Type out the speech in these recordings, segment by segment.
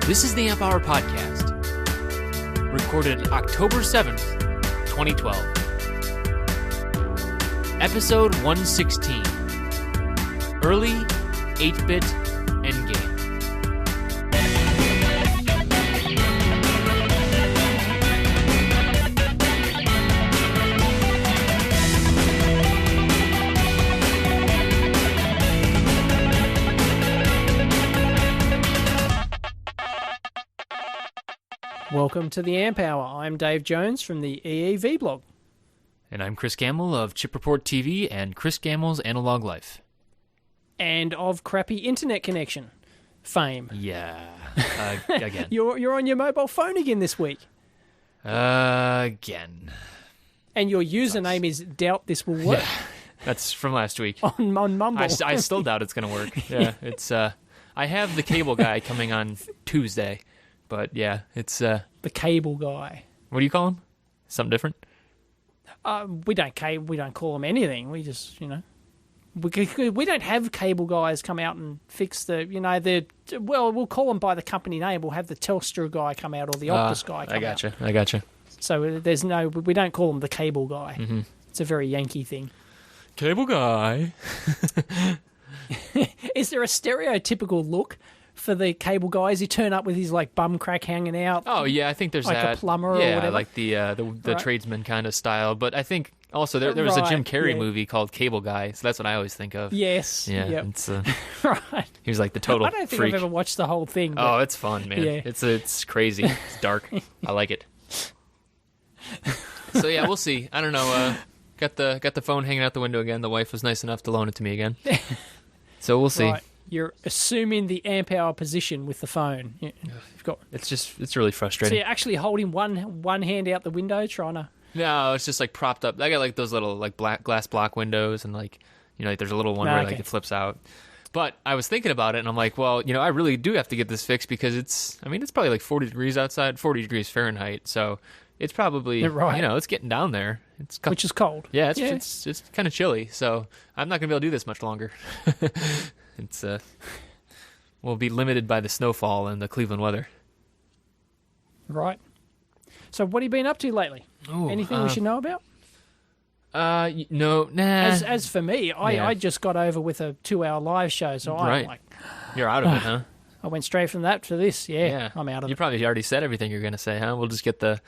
This is the Amp Hour Podcast, recorded October 7th, 2012. Episode 116, Early 8-Bit Endgame. Welcome to the Amp Hour. I'm Dave Jones from the EEV blog. And I'm Chris Gamble of Chip Report TV and Chris Gamble's Analog Life. And of crappy internet connection fame. Yeah, again. You're on your mobile phone again this week. Again. And your username is doubt this will work. Yeah, that's from last week. on Mumble. I still doubt it's going to work. Yeah, it's. I have the cable guy coming on Tuesday, but yeah, it's. The cable guy. What do you call him? Something different? We don't call him anything. We just, we don't have cable guys come out and fix we'll call them by the company name. We'll have the Telstra guy come out or the Optus guy come out. I gotcha. So we don't call him the cable guy. Mm-hmm. It's a very Yankee thing. Cable guy. Is there a stereotypical look for the cable guys? He turn up with his bum crack hanging out. Oh yeah, I think there's like that. A plumber or yeah, whatever. like the right. tradesman kind of style. But I think also there was a Jim Carrey movie called Cable Guy, so that's what I always think of. Yes. Yeah. Yep. It's right. He was like the total. I don't think freak. I've ever watched the whole thing. Oh, it's fun, man. Yeah. It's crazy. It's dark. I like it. So yeah, we'll see. I don't know. Got the phone hanging out the window again. The wife was nice enough to loan it to me again. So we'll see. Right. You're assuming the amp hour position with the phone. You've got. It's really frustrating. So you're actually holding one hand out the window, trying to. No, it's just propped up. I got those little black glass block windows, and there's a little one where it flips out. But I was thinking about it, and I'm like, well, I really do have to get this fixed because it's probably 40 degrees outside, 40 degrees Fahrenheit. So it's probably right. It's getting down there. Which is cold. Yeah, it's kind of chilly. So I'm not gonna be able to do this much longer. It's we'll be limited by the snowfall and the Cleveland weather. Right. So what have you been up to lately? Ooh, anything we should know about? No, nah. As for me, I just got over with a 2-hour live show, so I'm like, you're out of it, huh? I went straight from that to this. Yeah. I'm out of it. You probably already said everything you're gonna say, huh? We'll just get the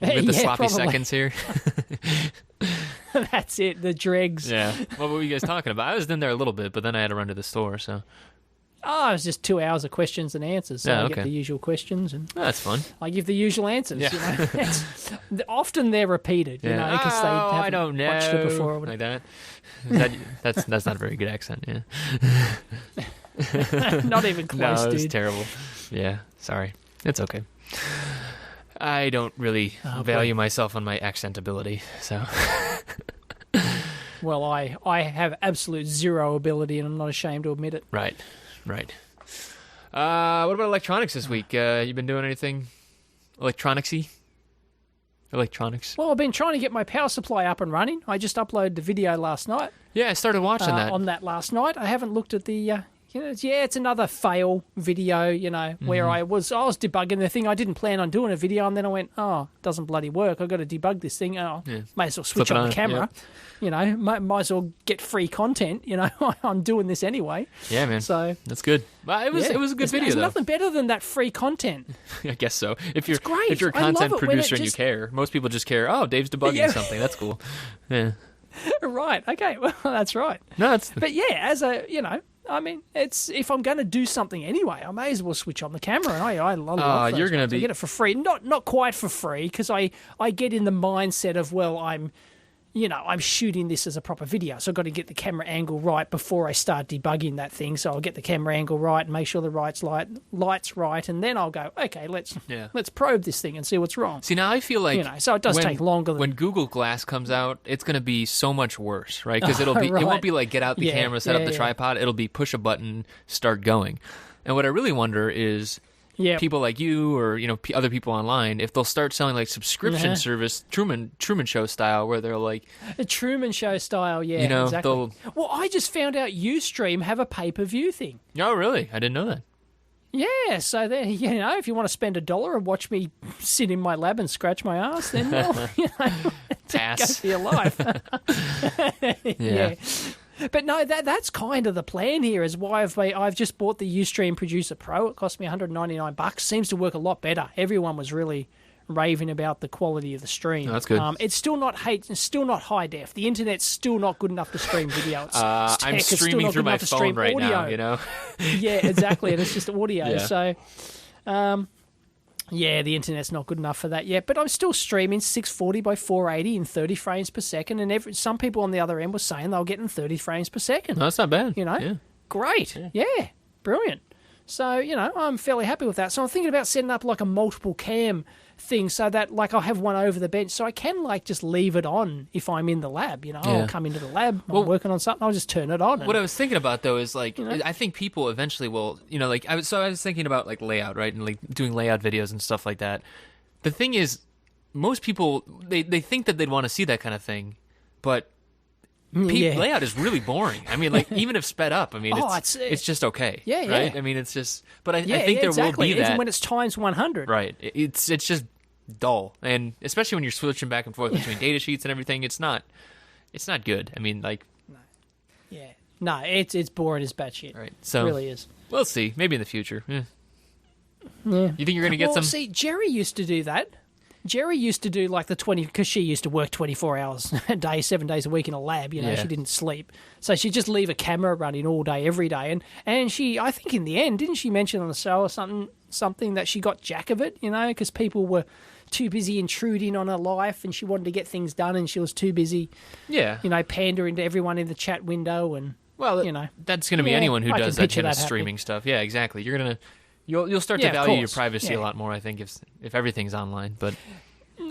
sloppy probably. seconds here. That's it, the dregs. Yeah. What were you guys talking about? I was in there a little bit, but then I had to run to the store, so. Oh, it was just 2 hours of questions and answers. So I get the usual questions and that's fun. I give the usual answers. Yeah. Often they're repeated, because they I don't know. watched it before. Like that. That's not a very good accent. Yeah. Not even close, no, dude. It's terrible. Yeah. Sorry. It's okay. I don't really value myself on my accent ability, so. Well, I have absolute zero ability, and I'm not ashamed to admit it. Right. What about electronics this week? You been doing anything electronicsy? Electronics? Well, I've been trying to get my power supply up and running. I just uploaded the video last night. Yeah, I started watching that. On that last night. I haven't looked at the... it's another fail video, where I was debugging the thing. I didn't plan on doing a video, and then I went, it doesn't bloody work. I've got to debug this thing. May as well switch on the camera. Yeah. Might as well get free content. I'm doing this anyway. Yeah, man. So that's good. Well, it was a good video, There's though. nothing better than that free content. I guess so. If you're great. If you're a content producer and you care, most people just care. Oh, Dave's debugging something. That's cool. Yeah. Right. Okay. Well, that's right. No, But yeah, as a it's if I'm going to do something anyway, I may as well switch on the camera. And I love those you're going to be I get it for free, not quite for free, because I get in the mindset of I'm shooting this as a proper video, so I've got to get the camera angle right before I start debugging that thing. So I'll get the camera angle right and make sure the light's right, and then I'll go, okay, let's probe this thing and see what's wrong. See, now I feel like so it does take longer. When Google Glass comes out, it's going to be so much worse, right? Because it won't be like get out the camera, set up the tripod. It'll be push a button, start going. And what I really wonder is. Yeah. People like you or other people online, if they'll start selling subscription service Truman Show style, where they're like the Truman Show style, exactly. Well, I just found out Ustream have a pay-per-view thing. Oh, really? I didn't know that. Yeah, so there, if you want to spend $1 and watch me sit in my lab and scratch my ass, then well, Pass. go for your life. Yeah. But no, that's kind of the plan here. Is why I've just bought the Ustream Producer Pro. It cost me $199. Seems to work a lot better. Everyone was really raving about the quality of the stream. Oh, that's good. It's still not high def. The internet's still not good enough to stream video. I'm streaming through my phone right now. Yeah, exactly. And it's just audio. Yeah. So, yeah, the internet's not good enough for that yet. But I'm still streaming 640 by 480 in 30 frames per second. And some people on the other end were saying they were getting 30 frames per second. No, that's not bad. Yeah. Great. Yeah, brilliant. So, I'm fairly happy with that. So I'm thinking about setting up like a multiple cam thing so that like I'll have one over the bench so I can like just leave it on if I'm in the lab. I'll come into the lab, I'm working on something, I'll just turn it on. What I was thinking about though is like I think people eventually will, I was thinking about like layout, right? And like doing layout videos and stuff like that. The thing is, most people they think that they'd want to see that kind of thing, but layout is really boring. I mean, like even if sped up, I mean, it's just okay. Yeah, right. I mean, it's just. But I think there will be that. Even when it's times 100. Right. It's just dull, and especially when you're switching back and forth between data sheets and everything, it's not good. I mean, like. No, it's boring as batshit. Right. So it really is. We'll see. Maybe in the future. Yeah. Yeah. You think you're going to get some? See, Jerry used to do that. Jerry used to do like the 20, because she used to work 24 hours a day, 7 days a week in a lab, she didn't sleep. So she'd just leave a camera running all day, every day. And she, I think in the end, didn't she mention on the show or something that she got jack of it, because people were too busy intruding on her life and she wanted to get things done and she was too busy, pandering to everyone in the chat window and, that's going to be anyone who does that kind of streaming stuff. Yeah, exactly. You're going to... You'll start to value your privacy a lot more, I think, if everything's online. But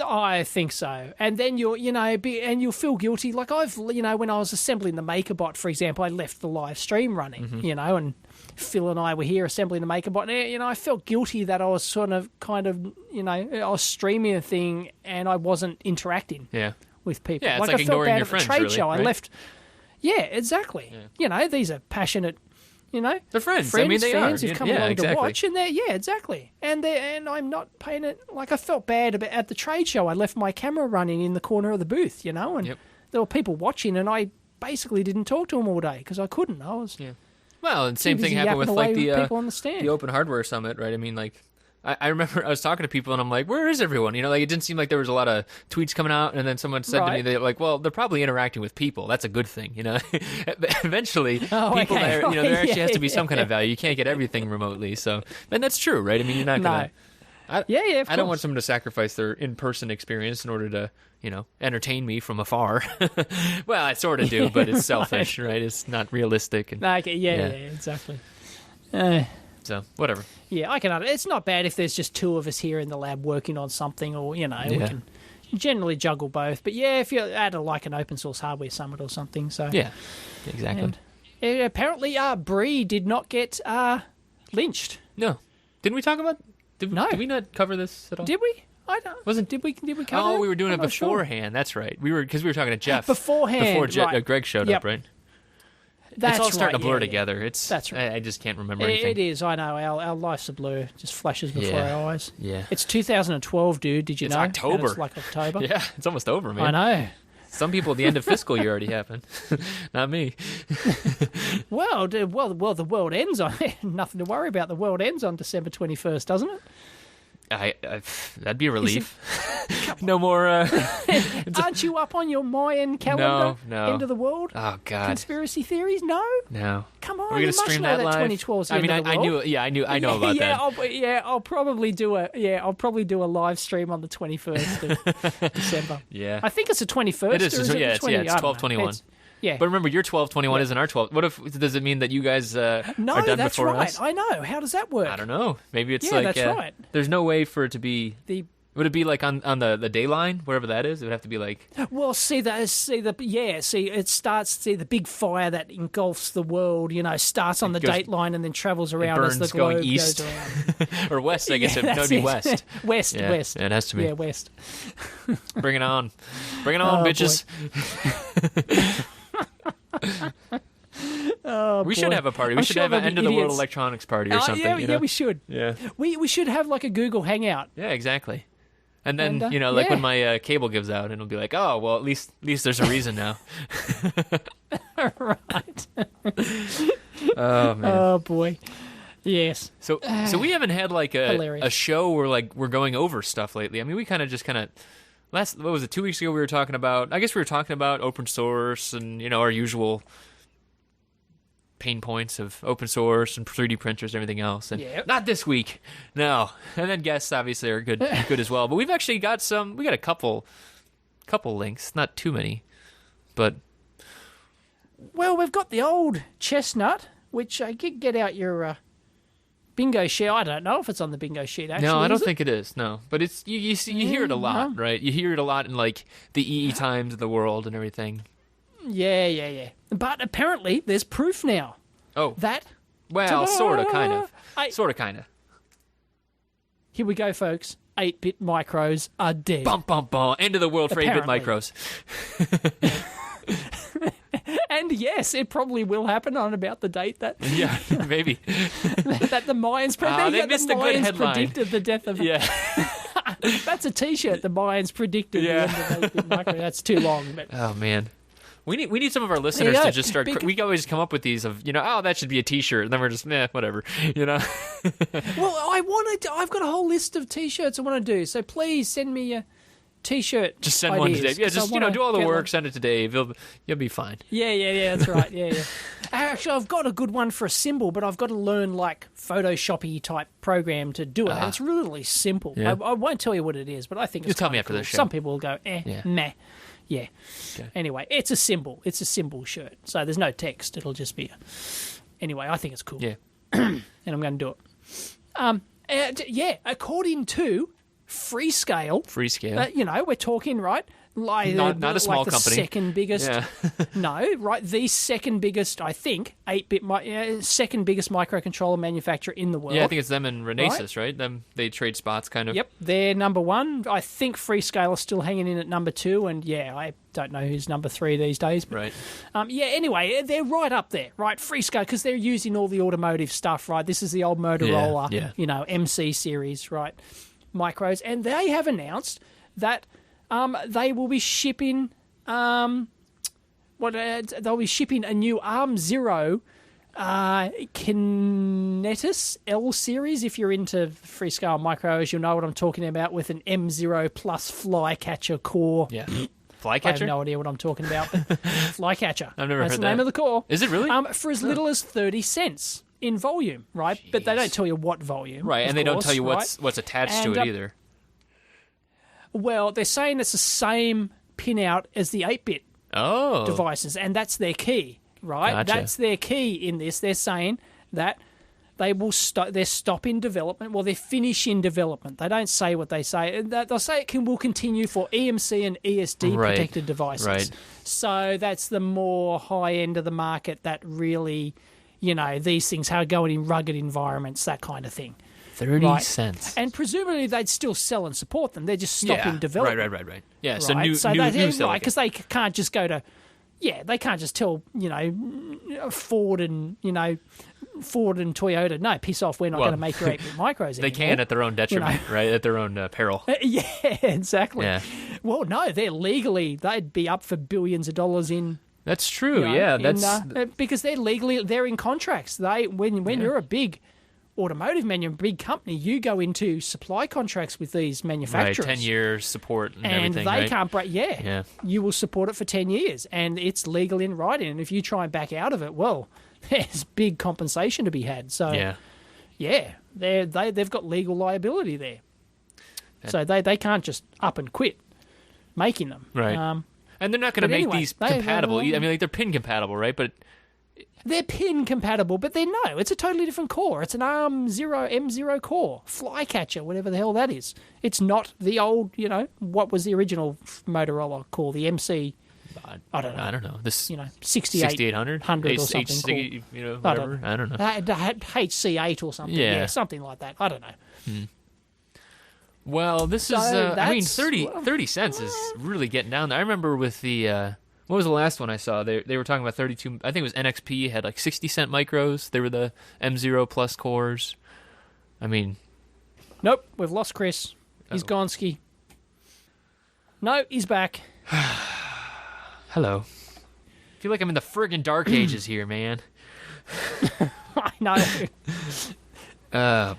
I think so, and then you'll feel guilty. Like I've when I was assembling the MakerBot, for example, I left the live stream running, and Phil and I were here assembling the MakerBot. And, I felt guilty that I was I was streaming a thing and I wasn't interacting with people. Yeah, it's like I felt ignoring bad your at friends. The trade really, show, right? I left. Yeah, exactly. Yeah. These are passionate. They're friends. Fans are. who've come along to watch, and exactly. And I'm not paying it. Like I felt bad at the trade show. I left my camera running in the corner of the booth, and there were people watching, and I basically didn't talk to them all day because I couldn't. I was well, and same thing happened with like the Open Hardware Summit, right? I mean, like. I remember I was talking to people and I'm like, where is everyone? Like it didn't seem like there was a lot of tweets coming out, and then someone said to me, they're like, well, they're probably interacting with people. That's a good thing, Eventually, people there, there actually has to be some kind of value. You can't get everything remotely, so and that's true, right? I mean, you're not gonna. I don't want someone to sacrifice their in-person experience in order to, entertain me from afar. Well, I sort of do, but it's selfish, right? It's not realistic. And, exactly. So, whatever. Yeah, I can. It's not bad if there's just two of us here in the lab working on something, or we can generally juggle both. But if you're at an open source hardware summit or something, so yeah, exactly. And apparently, Bree did not get lynched. No, didn't we talk about? Did we not cover this at all? Did we? I don't. Did we cover? Oh, we were doing it beforehand. Sure. That's right. We were talking to Jeff beforehand. Before Greg showed up, right? That's it's all starting to blur together. That's right. I just can't remember anything. It is. I know. Our life's a blur. Just flashes before our eyes. Yeah. It's 2012, dude. Did you know? It's October. It's like October. Yeah, it's almost over, man. I know. Some people, the end of fiscal year already happened. Not me. Well, the world ends on nothing to worry about. The world ends on December 21st, doesn't it? That'd be a relief. No more. Aren't you up on your Mayan calendar? No. End of the world. Oh God. Conspiracy theories? No. Come on. Are we gonna stream that live? 2012 I mean, I knew. Yeah, I know about that. I'll probably do a live stream on the 21st of December. Yeah. I think it's the 21st. It is. It's 12/21. Yeah. But remember, your 12/21 isn't our 12. What if does it mean that you guys are done that's before right. us? I know. How does that work? I don't know. Maybe it's that's right. There's no way for it to be. Would it be like on the day line, wherever that is? It would have to be like. Well, it starts. The big fire that engulfs the world. Starts on the date line and then travels around as the globe going east goes around. Or west. I guess it would be west. West. Yeah, it has to be. Yeah, west. Bring it on, We should have a party. We should have an end of the world electronics party or something. Yeah, we should. Yeah. We should have like a Google Hangout. Yeah, exactly. And then, when my cable gives out, it'll be like, oh, well, at least there's a reason now. Right. Oh, man. Oh, boy. Yes. So we haven't had like a show where like we're going over stuff lately. I mean, we kind of what was it, 2 weeks ago we were talking about, I guess we were talking about open source and, our usual pain points of open source and 3D printers and everything else. And not this week. No. And then guests obviously are good as well. But we've actually got a couple links, not too many. But well, we've got the old chestnut, which I could get out your bingo sheet. I don't know if it's on the bingo sheet actually. No, I don't think it is. No. But it's you hear it a lot, right? You hear it a lot in like the EE Times of the world and everything. Yeah. But apparently there's proof now. Oh. That. Well, sort of, kind of. Sort of, kind of. Here we go, folks. 8-bit micros are dead. Bum, bum, bum. End of the world for 8-bit micros. And yes, it probably will happen on about the date that... Yeah, maybe. that the Mayans... they missed a good headline. Predicted the death of... Yeah. That's a T-shirt. The Mayans predicted the end of 8-bit micro. That's too long. But... Oh, man. We need some of our listeners to just start... We always come up with these of, that should be a T-shirt. And then we're just, whatever, Well, I've got a whole list of T-shirts I want to do. So please send me a T-shirt Just send ideas, one to Dave. Yeah, just, do all the work, send it to Dave. You'll be fine. Yeah, that's right. Yeah. Actually, I've got a good one for a symbol, but I've got to learn, like, Photoshop-y type program to do it. And it's really simple. Yeah. I won't tell you what it is, but I think it's You'll tell me after cool. this show. Some people will go, meh. Yeah. Okay. Anyway, it's a symbol. It's a symbol shirt. So there's no text. It'll just be Anyway, I think it's cool. Yeah. And I'm going to do it. According to Freescale. We're talking, right? Not a small company. Second biggest. Yeah. No, right? The second biggest, I think, 8-bit, second biggest microcontroller manufacturer in the world. Yeah, I think it's them and Renesas, right? Them, they trade spots, kind of. Yep, they're number one. I think Freescale is still hanging in at number 2, and I don't know who's number 3 these days. But, right. Anyway, they're right up there, right? Freescale, because they're using all the automotive stuff, right? This is the old Motorola, MC series, right? Micros, and they have announced that they will be shipping they'll be shipping a new ARM0 Kinetis L series. If you're into Freescale micros, you'll know what I'm talking about, with an M0 plus Flycatcher core. Yeah. Flycatcher? I have no idea what I'm talking about, but Flycatcher. I've never heard that. That's the name of the core. Is it really? For as little as 30 cents in volume, right? Jeez. But they don't tell you what volume. Right, and they don't tell you what's attached to it either. Well, they're saying it's the same pinout as the 8-bit devices, and that's their key, right? Gotcha. That's their key in this. They're saying that they will they're stopping development. Well, they're finishing development. They don't say what they say. They'll say will continue for EMC and ESD protected devices. Right. So that's the more high end of the market that really, these things are going in rugged environments, that kind of thing. 30 cents. And presumably they'd still sell and support them. They're just stopping development. Right. Yeah, so new silicon. Because they can't just go to... Yeah, they can't just tell, Ford and Toyota, no, piss off, we're not going to make your 8-bit micros anymore. They can at their own detriment, right? At their own peril. Yeah, exactly. Yeah. Well, no, they'd be up for billions of dollars in... That's true, because they're in contracts. When you're a big... automotive big company, you go into supply contracts with these manufacturers. Right, 10 years support and everything, they right? can't break. Yeah, you will support it for 10 years, and it's legal in writing. And if you try and back out of it, well, there's big compensation to be had. So, they've got legal liability there. So they can't just up and quit making them. Right. And they're not going to make these compatible. I mean, they're pin compatible, right? But they're pin compatible, but it's a totally different core. It's an M0 core, Flycatcher, whatever the hell that is. It's not the old, what was the original Motorola core, the MC? I don't know. This 6800 or something. Whatever. I don't know. HC8 or something. Yeah, something like that. I don't know. Well, this is. 30 cents is really getting down there. I remember with the What was the last one I saw? They were talking about 32. I think it was NXP had like 60-cent micros. They were the M0 Plus cores. I mean, nope, we've lost Chris. He's gone ski. No, he's back. Hello. I feel like I'm in the friggin' dark ages here, man. I know.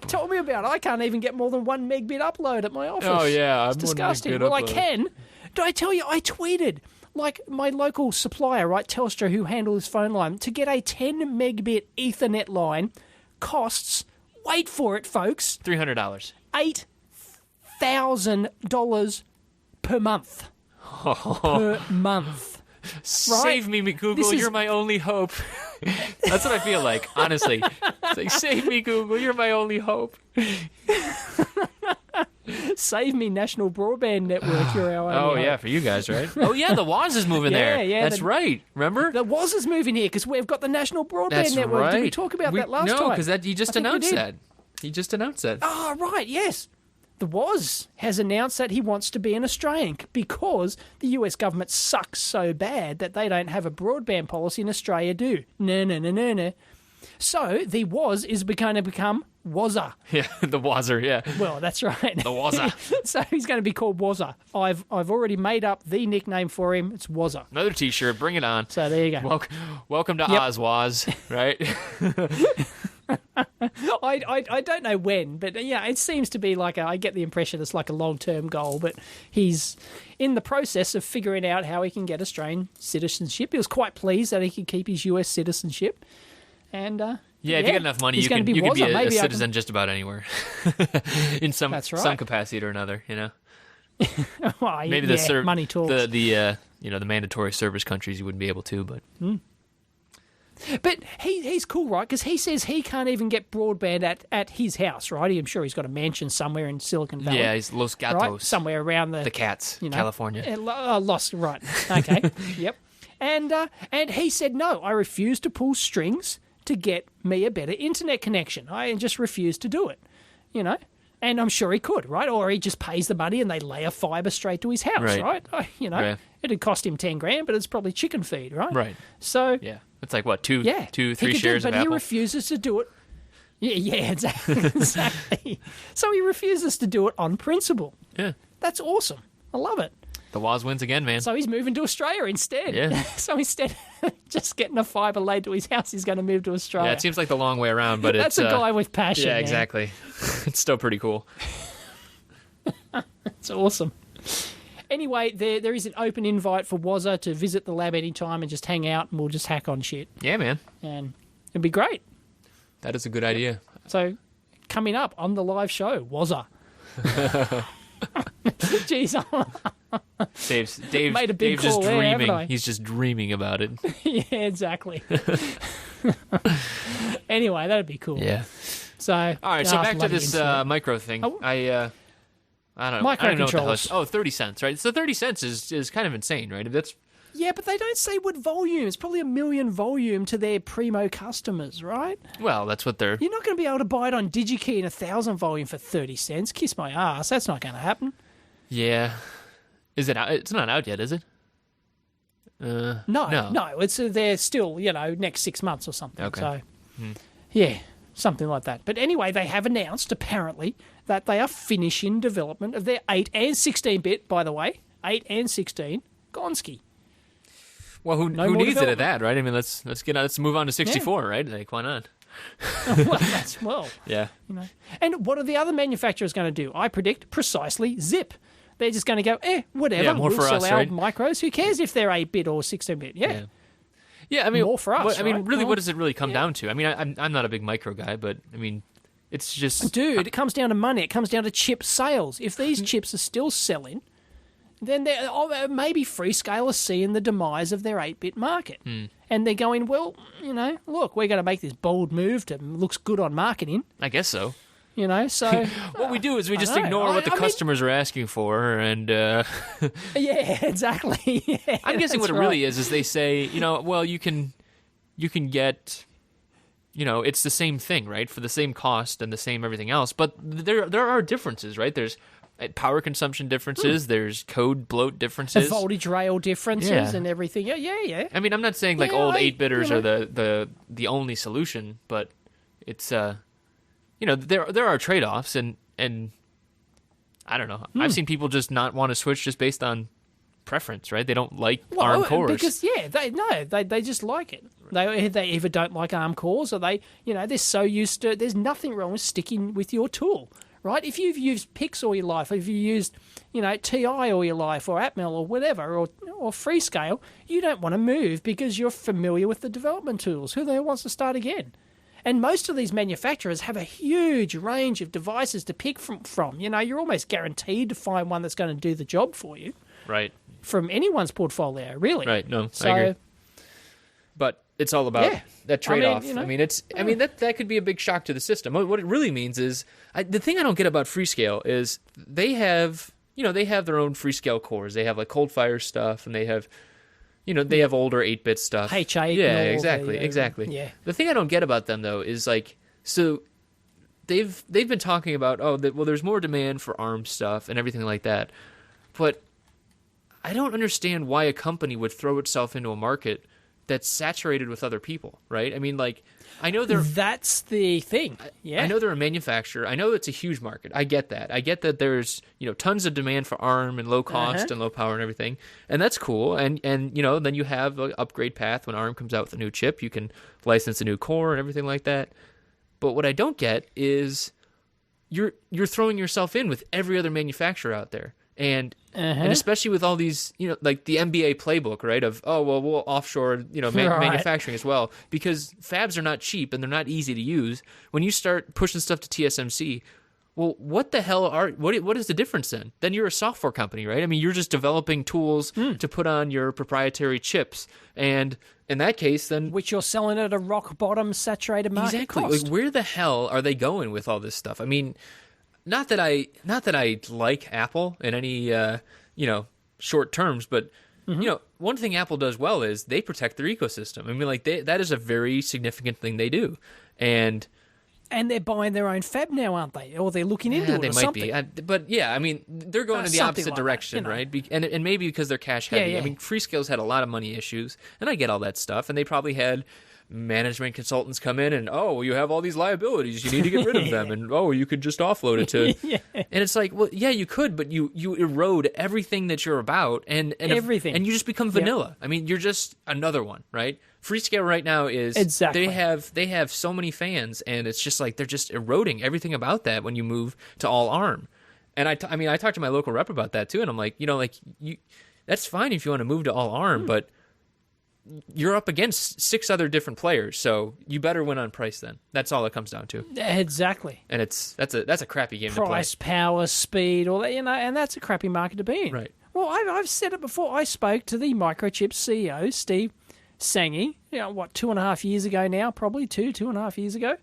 Tell me about it. I can't even get more than 1 megabit upload at my office. Oh, yeah. It's disgusting. Well, I can. Did I tell you, I tweeted, like, my local supplier, right, Telstra, who handle this phone line, to get a 10 megabit Ethernet line costs, wait for it, folks, $300. $8,000 per month. Per month. Save me, Google. You're my only hope. That's what I feel like, honestly. It's like, save me, Google. You're my only hope. Save me, National Broadband Network. You're our only hope. Yeah, for you guys, right? Oh, yeah, the WAS is moving there. Yeah, that's right. Remember? The WAS is moving here because we've got the National Broadband Network. Right. Did we talk about that last time? No, because he just announced that. He just announced that. Oh, right, yes. The WAS has announced that he wants to be an Australian because the US government sucks so bad that they don't have a broadband policy and Australia do. No. So the WAS is going to become Wazza. Yeah, the Wazzer, yeah. Well, that's right. The Wazza. So he's going to be called Wazza. I've already made up the nickname for him. It's Wazza. Another T-shirt. Bring it on. So there you go. Welcome to Oz, Waz, right? I don't know when, but yeah, it seems to be like I get the impression it's like a long-term goal, but he's in the process of figuring out how he can get Australian citizenship. He was quite pleased that he could keep his US citizenship. And if you get enough money, you can be a citizen just about anywhere in some capacity or another, you know. Well, maybe money talks. The mandatory service countries you wouldn't be able to, but. But he's cool, right? Because he says he can't even get broadband at his house, right? I'm sure he's got a mansion somewhere in Silicon Valley. Yeah, he's Los Gatos. Right? Somewhere around the cats, California. Lost, right. Okay, yep. And he said, no, I refuse to pull strings to get me a better internet connection. I just refuse to do it, you know? And I'm sure he could, right? Or he just pays the money and they lay a fibre straight to his house, right? It'd cost him $10,000, but it's probably chicken feed, right? Right. So yeah, it's like what, 3 shares of Apple. But he refuses to do it. Yeah, exactly. So he refuses to do it on principle. Yeah, that's awesome. I love it. The Waz wins again, man. So he's moving to Australia instead. Yeah. So instead of just getting a fibre laid to his house, he's going to move to Australia. Yeah, it seems like the long way around, but that's a guy with passion. Yeah, exactly. It's still pretty cool. It's awesome. Anyway, there is an open invite for Wazza to visit the lab anytime and just hang out, and we'll just hack on shit. Yeah, man. And it'd be great. That is a good idea. So, coming up on the live show, Wazza. Jeez. Dave's just dreaming. He's just dreaming about it. Yeah, exactly. Anyway, that'd be cool. Yeah. So, all right. So back to this micro thing. I don't know. I don't know what the hell it's, 30 cents, right? So 30 cents is kind of insane, right? Yeah, but they don't say what volume. It's probably 1 million volume to their primo customers, right? Well, that's what they're... You're not going to be able to buy it on DigiKey in 1,000 volume for 30 cents. Kiss my ass. That's not going to happen. Yeah. Is it out? It's not out yet, is it? No. It's they're still, next 6 months or something. Okay. So, yeah, something like that. But anyway, they have announced, apparently, that they are finishing development of their 8 and 16-bit, by the way. 8 and 16, Gonski. Well, who needs it at that, right? I mean, let's move on to 64, right? Like, why not? Yeah. And what are the other manufacturers going to do? I predict precisely zip. They're just going to go, whatever. Yeah, more we'll for sell us, our right? micros. Who cares if they're 8-bit or 16-bit? Yeah. Yeah, I mean, more for us. Really, what does it really come down to? I mean, I'm not a big micro guy, but I mean, it's just... Dude, it comes down to money. It comes down to chip sales. If these chips are still selling, then maybe Freescale are seeing the demise of their 8-bit market. And they're going, well, look, we're going to make this bold move that looks good on marketing. I guess so. So... what we do is we just ignore what the customers are asking for, and... Yeah, exactly. Yeah, I'm guessing what it really is they say, well, you can get... it's the same thing, right? For the same cost and the same everything else. But there are differences, right? There's power consumption differences. There's code bloat differences. Voltage rail differences and everything. Yeah. I mean, I'm not saying like old 8-bitters are the only solution, but it's there are trade-offs, and I don't know. I've seen people just not want to switch just based on preference, right? They don't like ARM cores because they just like it. They either don't like ARM cores, or they're so used to. There's nothing wrong with sticking with your tool, right? If you've used PIX all your life, if you used TI all your life, or Atmel or whatever, or Freescale, you don't want to move because you're familiar with the development tools. Who the hell wants to start again? And most of these manufacturers have a huge range of devices to pick from. You're almost guaranteed to find one that's going to do the job for you. Right. From anyone's portfolio, really. Right. No, I agree. But it's all about that trade-off. That could be a big shock to the system. What it really means is, the thing I don't get about Freescale is they have their own Freescale cores. They have like cold fire stuff, and they have they have older 8-bit stuff. H8. Yeah, exactly. Yeah. The thing I don't get about them though is like, so they've been talking about there's more demand for ARM stuff and everything like that, but I don't understand why a company would throw itself into a market that's saturated with other people, right? I mean, like, I know that's the thing. Yeah. I know they're a manufacturer. I know it's a huge market. I get that. I get that there's, tons of demand for ARM and low cost and low power and everything. And that's cool. And then you have an upgrade path when ARM comes out with a new chip. You can license a new core and everything like that. But what I don't get is you're throwing yourself in with every other manufacturer out there. And especially with all these, like the MBA playbook, right? Of, we'll offshore, manufacturing as well, because fabs are not cheap and they're not easy to use. When you start pushing stuff to TSMC, well, what the hell what is the difference then? Then you're a software company, right? I mean, you're just developing tools to put on your proprietary chips, and in that case, then which you're selling at a rock bottom saturated market cost. Like, where the hell are they going with all this stuff? I mean. Not that I like Apple in any short terms, but one thing Apple does well is they protect their ecosystem. I mean, like that is a very significant thing they do, and they're buying their own fab now, aren't they? Or they're looking into it. They or might something. be, but yeah, I mean, they're going in the opposite like direction, that, right? And maybe because they're cash heavy. Yeah. I mean, Freescale's had a lot of money issues, and I get all that stuff, and they probably had management consultants come in and you have all these liabilities, you need to get rid of them, and you could just offload it to and it's like, well, yeah, you could, but you erode everything that you're about, and everything, and you just become vanilla. I mean, you're just another one, right? Freescale right now is exactly. They have so many fans, and it's just like they're just eroding everything about that when you move to all ARM. And I talked to my local rep about that too, and I'm like, that's fine if you want to move to all ARM, but you're up against 6 other different players, so you better win on price then. That's all it comes down to. Exactly. And that's a crappy game to play. Price, power, speed, all that, and that's a crappy market to be in. Right. Well, I've said it before. I spoke to the Microchip CEO, Steve Sanghi, 2.5 years ago now, probably 2.5 years ago.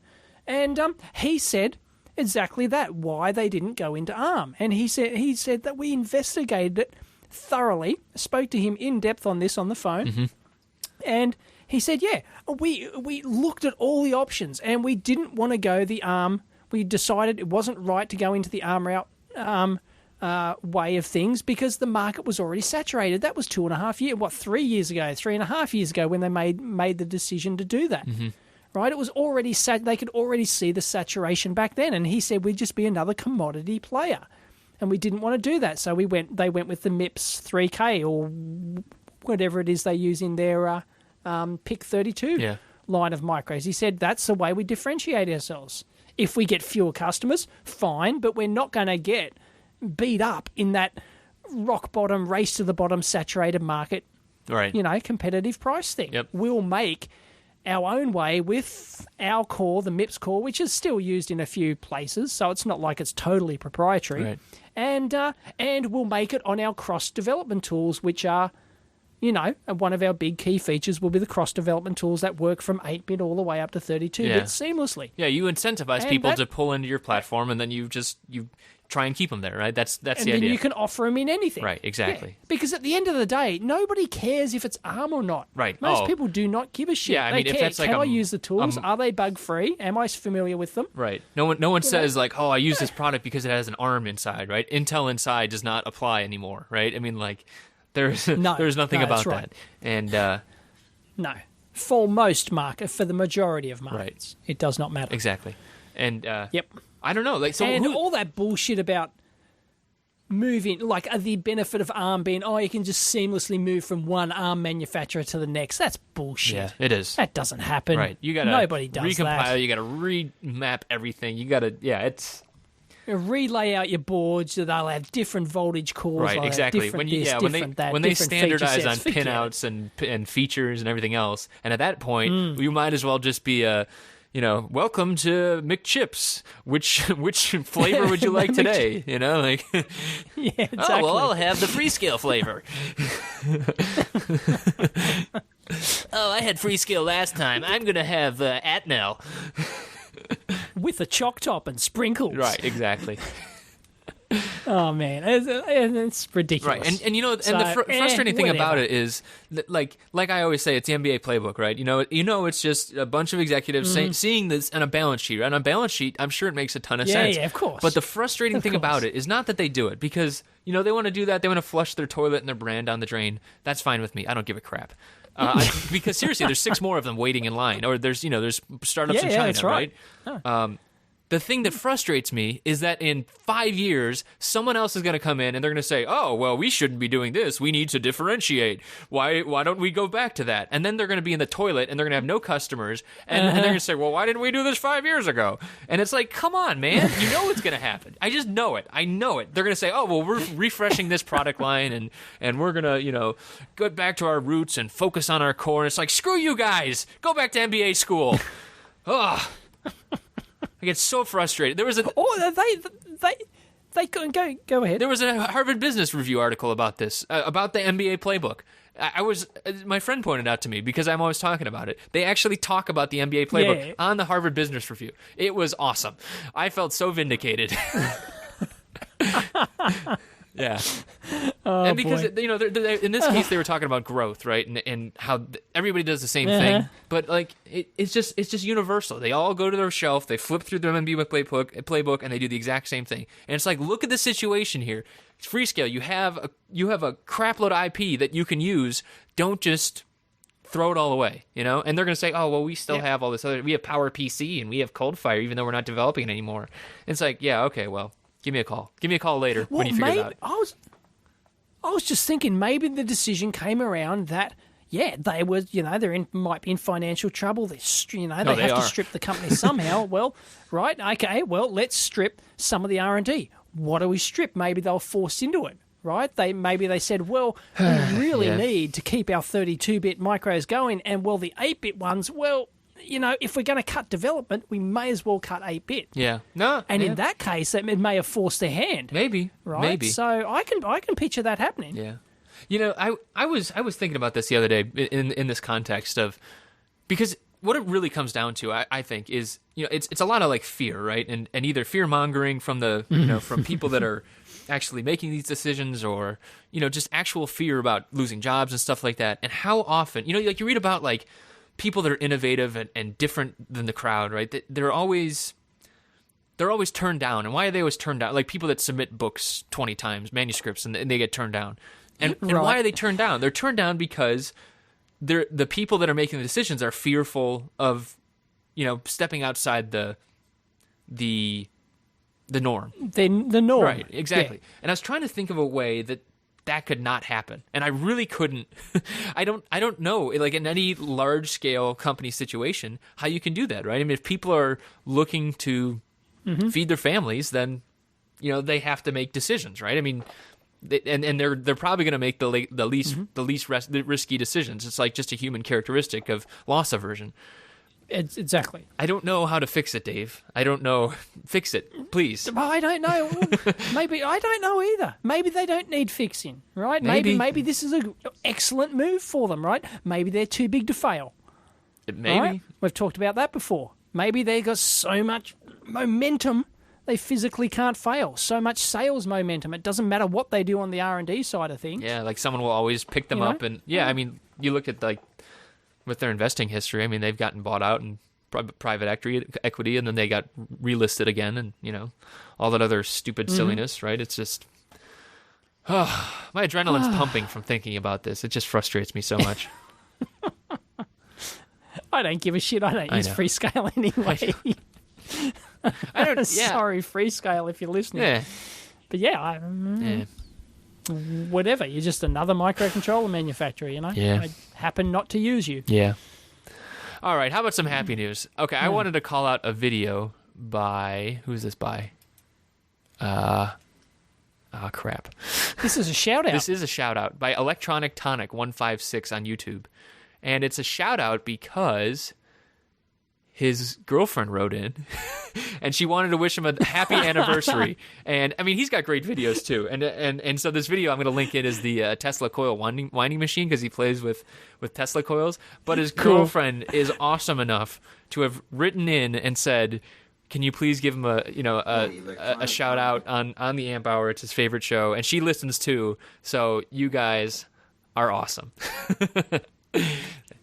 And he said exactly that, why they didn't go into ARM. And he said that we investigated it thoroughly, spoke to him in depth on this on the phone. Mm-hmm. And he said, we looked at all the options and we didn't want to go the ARM. We decided it wasn't right to go into the ARM route way of things because the market was already saturated. That was 2.5 years, 3 years ago, 3.5 years ago when they made the decision to do that. Mm-hmm. Right? It was already they could already see the saturation back then. And he said we'd just be another commodity player. And we didn't want to do that. So they went with the MIPS 3K or whatever it is they use in their PIC 32 line of micros. He said that's the way we differentiate ourselves. If we get fewer customers, fine, but we're not going to get beat up in that rock bottom, race to the bottom, saturated market, right? Competitive price thing. Yep. We'll make our own way with our core, the MIPS core, which is still used in a few places, so it's not like it's totally proprietary. Right. And we'll make it on our cross-development tools, which are and one of our big key features will be the cross-development tools that work from 8-bit all the way up to 32-bit seamlessly. Yeah, you incentivize people to pull into your platform, and then you try and keep them there, right? That's the idea. And then you can offer them in anything. Right, exactly. Yeah, because at the end of the day, nobody cares if it's ARM or not. Right. Most people do not give a shit. Yeah, I mean, they if care. that's like Can I use the tools? Are they bug-free? Am I familiar with them? Right. No one says like, oh, I use this product because it has an ARM inside, right? Intel inside does not apply anymore, right? I mean, like, there's nothing about that. And no. For the majority of markets, it does not matter. Exactly. And yep. I don't know, like, so all that bullshit about moving, like the benefit of ARM being, you can just seamlessly move from one ARM manufacturer to the next. That's bullshit. Yeah, it is. That doesn't happen. Right. You gotta Nobody does recompile, that. you gotta remap everything. You gotta, it's... relay out your boards so they'll have different voltage cores. Right, exactly. When they standardize on pinouts and features and everything else, and at that point, you might as well just be welcome to McChips. Which flavor would you like today? Like, yeah, exactly. Oh, well, I'll have the Freescale flavor. Oh, I had Freescale last time. I'm gonna have Atmel. With a chalk top and sprinkles. Right, exactly. Oh man, it's ridiculous. Right, and the frustrating thing about it is that, like I always say, it's the NBA playbook, right? It's just a bunch of executives seeing this on a balance sheet. Right? On a balance sheet, I'm sure it makes a ton of sense. Yeah, of course. But the frustrating thing about it is not that they do it, because they want to do that. They want to flush their toilet and their brand down the drain. That's fine with me. I don't give a crap. Because seriously, there's 6 more of them waiting in line, or there's startups in China, that's right? Huh. The thing that frustrates me is that in 5 years, someone else is going to come in and they're going to say, oh, well, we shouldn't be doing this. We need to differentiate. Why don't we go back to that? And then they're going to be in the toilet and they're going to have no customers. And they're going to say, well, why didn't we do this 5 years ago? And it's like, come on, man. You know it's going to happen. I just know it. I know it. They're going to say, oh, well, we're refreshing this product line and we're going to, go back to our roots and focus on our core. And it's like, screw you guys. Go back to MBA school. Ugh. I get so frustrated. There was they go ahead. There was a Harvard Business Review article about this, about the MBA playbook. My friend pointed out to me because I'm always talking about it. They actually talk about the MBA playbook on the Harvard Business Review. It was awesome. I felt so vindicated. Yeah. And because, in this case, they were talking about growth, right? And how everybody does the same thing. But, like, it's just universal. They all go to their shelf, they flip through their MBA playbook, and they do the exact same thing. And it's like, look at the situation here. It's Freescale. You have a crapload of IP that you can use. Don't just throw it all away, And they're going to say, oh, well, we still have all this other... We have PowerPC, and we have Coldfire, even though we're not developing it anymore. And it's like, yeah, okay, well... Give me a call. Give me a call later when you figure it out. I was just thinking maybe the decision came around that they were might be in financial trouble. They have to strip the company somehow. Well, right, okay, well, let's strip some of the R&D. What do we strip? Maybe they were forced into it, right? Maybe they said, well, we really need to keep our 32-bit micros going, and well, the 8-bit ones, well. If we're going to cut development, we may as well cut 8-bit. Yeah. No. And in that case, it may have forced their hand. Maybe. Right. Maybe. So I can picture that happening. Yeah. I was thinking about this the other day in this context of, because what it really comes down to, I think, is it's a lot of like fear, right? And either fear mongering from the from people that are actually making these decisions, or just actual fear about losing jobs and stuff like that. And how often like you read about like people that are innovative and different than the crowd, right? They're always turned down. And why are they always turned down? Like people that submit books 20 times, manuscripts, and they get turned down. And why are they turned down? They're turned down because the people that are making the decisions are fearful of, stepping outside the norm. The norm. Right, exactly. Yeah. And I was trying to think of a way that could not happen, and I really couldn't. I don't know, like in any large scale company situation, how you can do that, right? I mean, if people are looking to feed their families, then they have to make decisions, right? I mean, and they're probably going to make the least risky decisions. It's like just a human characteristic of loss aversion. Exactly. I don't know how to fix it, Dave. I don't know. Fix it, please. I don't know. Maybe I don't know either. Maybe they don't need fixing, right? Maybe this is an excellent move for them, right? Maybe they're too big to fail. Maybe. Right? We've talked about that before. Maybe they got so much momentum they physically can't fail. So much sales momentum. It doesn't matter what they do on the R&D side of things. Yeah, like someone will always pick them up, and I mean, you look at like with their investing history. I mean, they've gotten bought out and private equity, and then they got relisted again, and all that other stupid silliness, right? It's just, my adrenaline's pumping from thinking about this. It just frustrates me so much. I don't give a shit. I don't use Freescale anyway. I don't. Yeah. Sorry, Freescale, if you're listening. Yeah. But whatever. You're just another microcontroller manufacturer. Yeah. I happen not to use you. Yeah. All right, how about some happy news? Okay, I wanted to call out a video by... Who's this by? Crap. This is a shout-out. This is a shout-out by Electronic Tonic 156 on YouTube. And it's a shout-out because his girlfriend wrote in, and she wanted to wish him a happy anniversary. And, I mean, he's got great videos, too. And so this video I'm going to link in is the Tesla coil winding machine, because he plays with Tesla coils. But his girlfriend is awesome enough to have written in and said, can you please give him a shout out on the Amp Hour? It's his favorite show. And she listens, too. So you guys are awesome.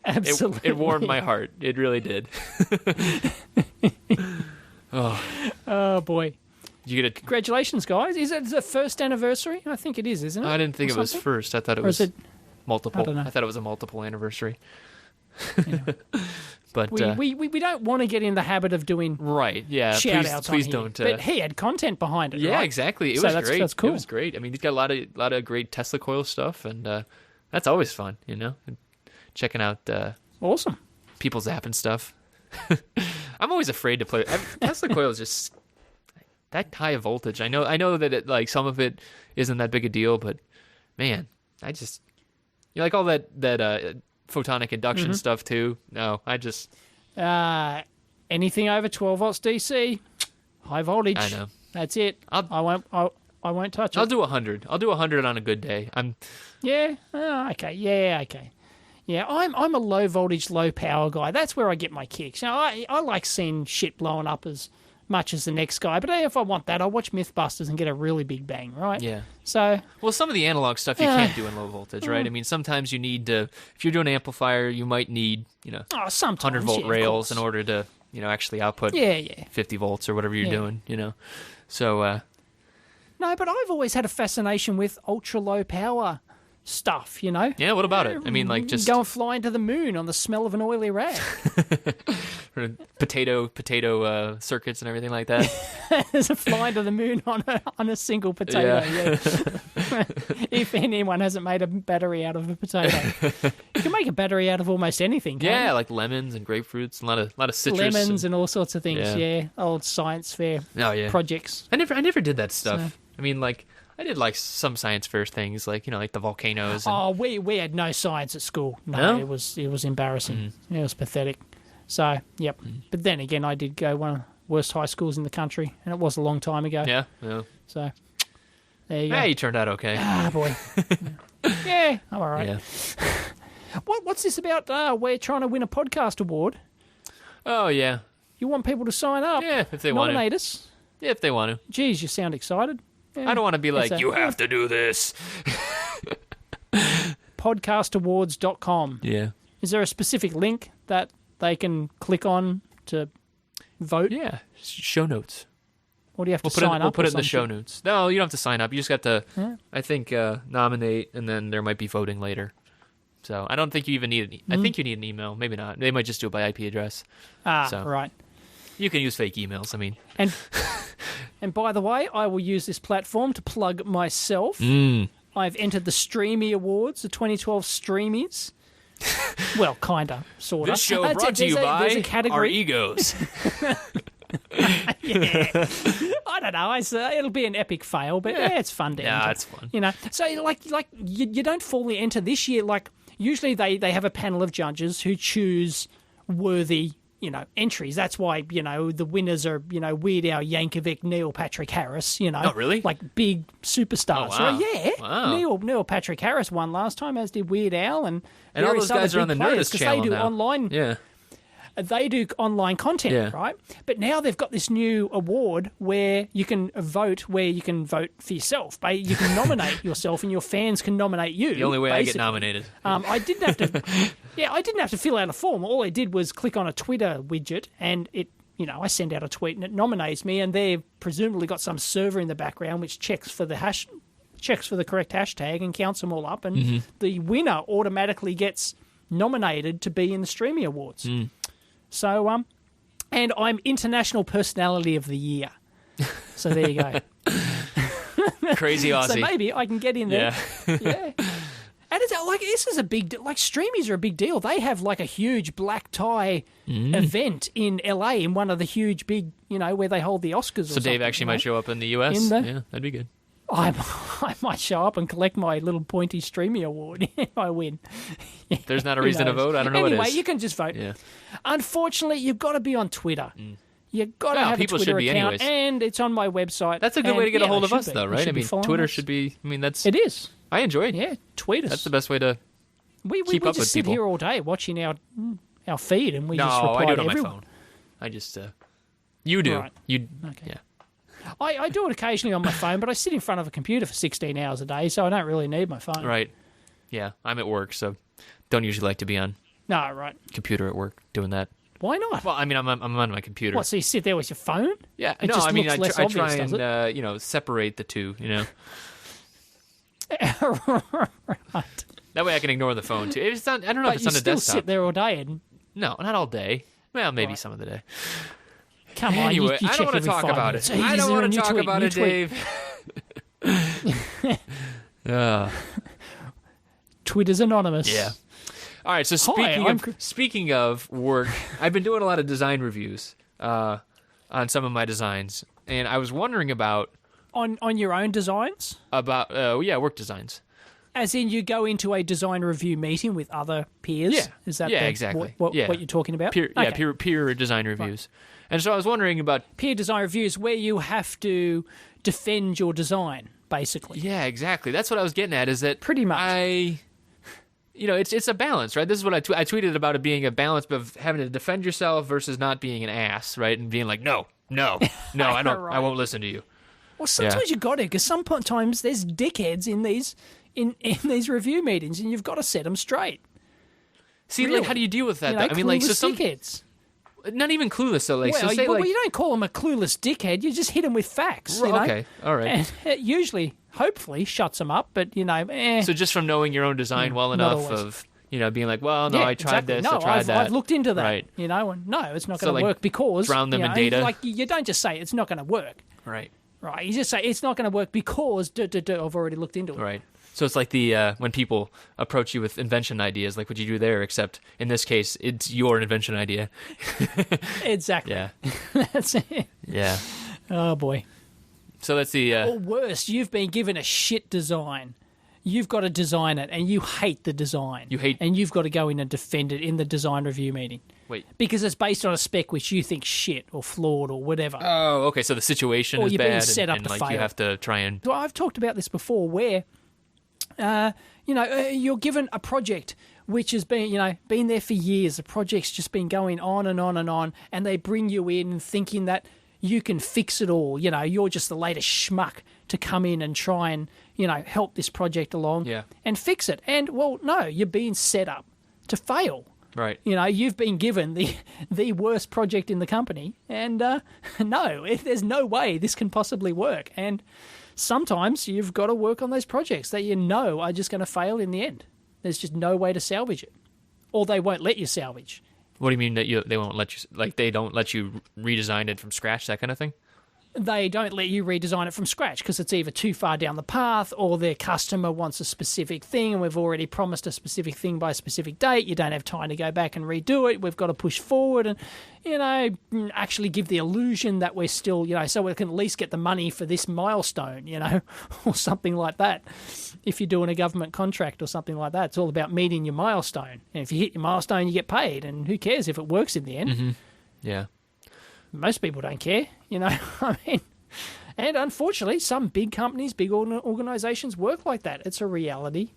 Absolutely. It warmed my heart. It really did. Oh, boy. You get Congratulations, guys. Is it the first anniversary? I think it is, isn't it? I didn't think it was first. I thought it was multiple. I thought it was a multiple anniversary. Anyway. But we don't want to get in the habit of doing shout-outs please on don't. But he had content behind it, Yeah, right? exactly. It was great. That's cool. It was great. I mean, he's got a lot of great Tesla coil stuff, and that's always fun, checking out awesome people's app and stuff. I'm always afraid to play. Tesla coil is just that high voltage. I know that it, like, some of it isn't that big a deal, but man, I just like all that photonic induction stuff too. No, I just anything over 12 volts DC, high voltage. I know. That's it. I won't touch it. I'll do 100. I'll do 100 on a good day. Okay. Yeah, I'm a low voltage, low power guy. That's where I get my kicks. I like seeing shit blowing up as much as the next guy. But if I want that, I'll watch Mythbusters and get a really big bang, right? Yeah. So, well, some of the analog stuff you can't do in low voltage, right? I mean, sometimes you need to, if you're doing an amplifier, you might need, 100 volt rails in order to, actually output 50 volts or whatever you're doing, So, no, but I've always had a fascination with ultra low power stuff, Yeah, what about it? I mean, like, just go and fly into the moon on the smell of an oily rag. potato circuits and everything like that. There's a fly to the moon on a single potato. Yeah. If anyone hasn't made a battery out of a potato, you can make a battery out of almost anything. Can't you? Like lemons and grapefruits, and a lot of citrus, lemons and all sorts of things. Yeah, old science fair projects. I never did that stuff. So, I mean, like, I did like some science fair things, like like the volcanoes. And... we had no science at school. No? It was embarrassing. It was pathetic. So but then again, I did go one of the worst high schools in the country, and it was a long time ago. Yeah. So there you go. Yeah, you turned out okay. Boy. Yeah, I'm all right. Yeah. What's this about? We're trying to win a podcast award. Oh yeah. You want people to sign up? Yeah, if they want to. Nominate us. Yeah, if they want to. Geez, you sound excited. Yeah. I don't want to be like, you have to do this. Podcastawards.com. Yeah. Is there a specific link that they can click on to vote? Yeah. Show notes. Or do you have to sign up? We'll put it in the show notes. No, you don't have to sign up. You just got to, I think, nominate, and then there might be voting later. So I don't think you even need I think you need an email. Maybe not. They might just do it by IP address. Right. You can use fake emails. I mean... And by the way, I will use this platform to plug myself. I've entered the Streamy Awards, the 2012 Streamies. Well, kinda, sorta. This show brought to you by our egos. Yeah. I don't know. It'll be an epic fail, but it's fun to enter. Yeah, it's fun. So like you don't fully enter this year. Like usually they have a panel of judges who choose worthy entries. That's why, the winners are, Weird Al Yankovic, Neil Patrick Harris, Oh, really? like big superstars. Oh, wow. So, yeah. Wow. Neil Patrick Harris won last time, as did Weird Al. And all those guys are on the Nerdist channel they do now. online. Yeah. They do online content, Yeah. right? But now they've got this new award where you can vote for yourself. You can nominate yourself, and your fans can nominate you. The only way basically. I get nominated. I didn't have to. I didn't have to fill out a form. All I did was click on a Twitter widget, and it. I send out a tweet, and it nominates me. And they've presumably got some server in the background which checks for the correct hashtag and counts them all up, and the winner automatically gets nominated to be in the Streamy Awards. So, and I'm International Personality of the Year. So there you go. Crazy Aussie. So maybe I can get in there. Yeah. And it's this is a big Streamies are a big deal. They have like a huge black tie event in LA in one of the huge big, where they hold the Oscars. So Dave actually might show up in the US. Yeah, that'd be good. I might show up and collect my little pointy Streamy award if I win. There's not a reason to vote. I don't know what it is. Anyway, you can just vote. Yeah. You've got to be on Twitter. You've got to have people a Twitter should be account, anyways. and it's on my website. That's a good way to get a hold of us, though, right? Twitter us. should be. That's. It is. I enjoy it. Yeah, tweet us. That's the best way to we keep up just with sit people. here all day watching our feed, and we no, just reply I do it to on everyone. my phone. I just. You do. Right. You. Okay. Yeah. I do it occasionally on my phone, but I sit in front of a computer for 16 hours a day, so I don't really need my phone. Right. Yeah, I'm at work, so don't usually like to be on No, right. computer at work doing that. Why not? Well, I'm on my computer. What, so you sit there with your phone? Yeah, It no, just I mean, looks less I obvious, try does and separate the two. Right. That way I can ignore the phone too. It's not. I don't know But if it's you on the still desktop. sit there all day and... No, not all day. Well, maybe Right. some of the day. Come on, Anyway, you I check don't want to every talk 5 about minutes. it. Hey, I is don't there a want new to talk tweet? about New it, tweet. Dave. Twitter's anonymous. Yeah. All right. So speaking of work, I've been doing a lot of design reviews on some of my designs, and I was wondering about your own designs. Work designs. As in, you go into a design review meeting with other peers. Yeah. Is that exactly. What you're talking about? Peer design reviews. Right. And so I was wondering about peer design reviews where you have to defend your design, basically. Yeah, exactly. That's what I was getting at. Is that pretty much? It's a balance, right? This is what I tweeted about it being a balance of having to defend yourself versus not being an ass, right? And being like, no, I don't, Right. I won't listen to you. Well, sometimes you got to, because sometimes there's dickheads in these review meetings, and you've got to set them straight. See, really? Like, how do you deal with that? I mean, some dickheads. Not even clueless, though. Like, well, you don't call them a clueless dickhead. You just hit them with facts. Okay, all right. And it usually, hopefully, shuts them up. But So just from knowing your own design well enough of being like, well, no, I tried this, I tried that. I've looked into that. Right. And no, it's not going to work because drown them in data. Like you don't just say it's not going to work. Right. Right. You just say it's not going to work because I've already looked into it. Right. So it's like the when people approach you with invention ideas, like what you do there, except in this case, it's your invention idea. Exactly. Yeah. That's it. Yeah. Oh, boy. So that's the... Or worse, you've been given a shit design. You've got to design it, and you hate the design. And you've got to go in and defend it in the design review meeting. Wait. Because it's based on a spec which you think shit or flawed or whatever. Oh, okay. So the situation is you're bad, being set up and to like fail. you have to try and... So I've talked about this before, where you're given a project which has been there for years. The project's just been going on and on and on, and they bring you in thinking that you can fix it all. You're just the latest schmuck to come in and try and help this project along and fix it. And well, no, you're being set up to fail. Right. You've been given the worst project in the company, and there's no way this can possibly work. And sometimes you've got to work on those projects that are just going to fail in the end. There's just no way to salvage it, or they won't let you salvage. What do you mean that they won't let you? Like they don't let you redesign it from scratch, that kind of thing? They don't let you redesign it from scratch because it's either too far down the path or their customer wants a specific thing and we've already promised a specific thing by a specific date. You don't have time to go back and redo it. We've got to push forward and, actually give the illusion that we're still, so we can at least get the money for this milestone, or something like that. If you're doing a government contract or something like that, it's all about meeting your milestone. And if you hit your milestone, you get paid. And who cares if it works in the end? Yeah. Most people don't care, I mean, and unfortunately, some big companies, big organizations work like that. It's a reality.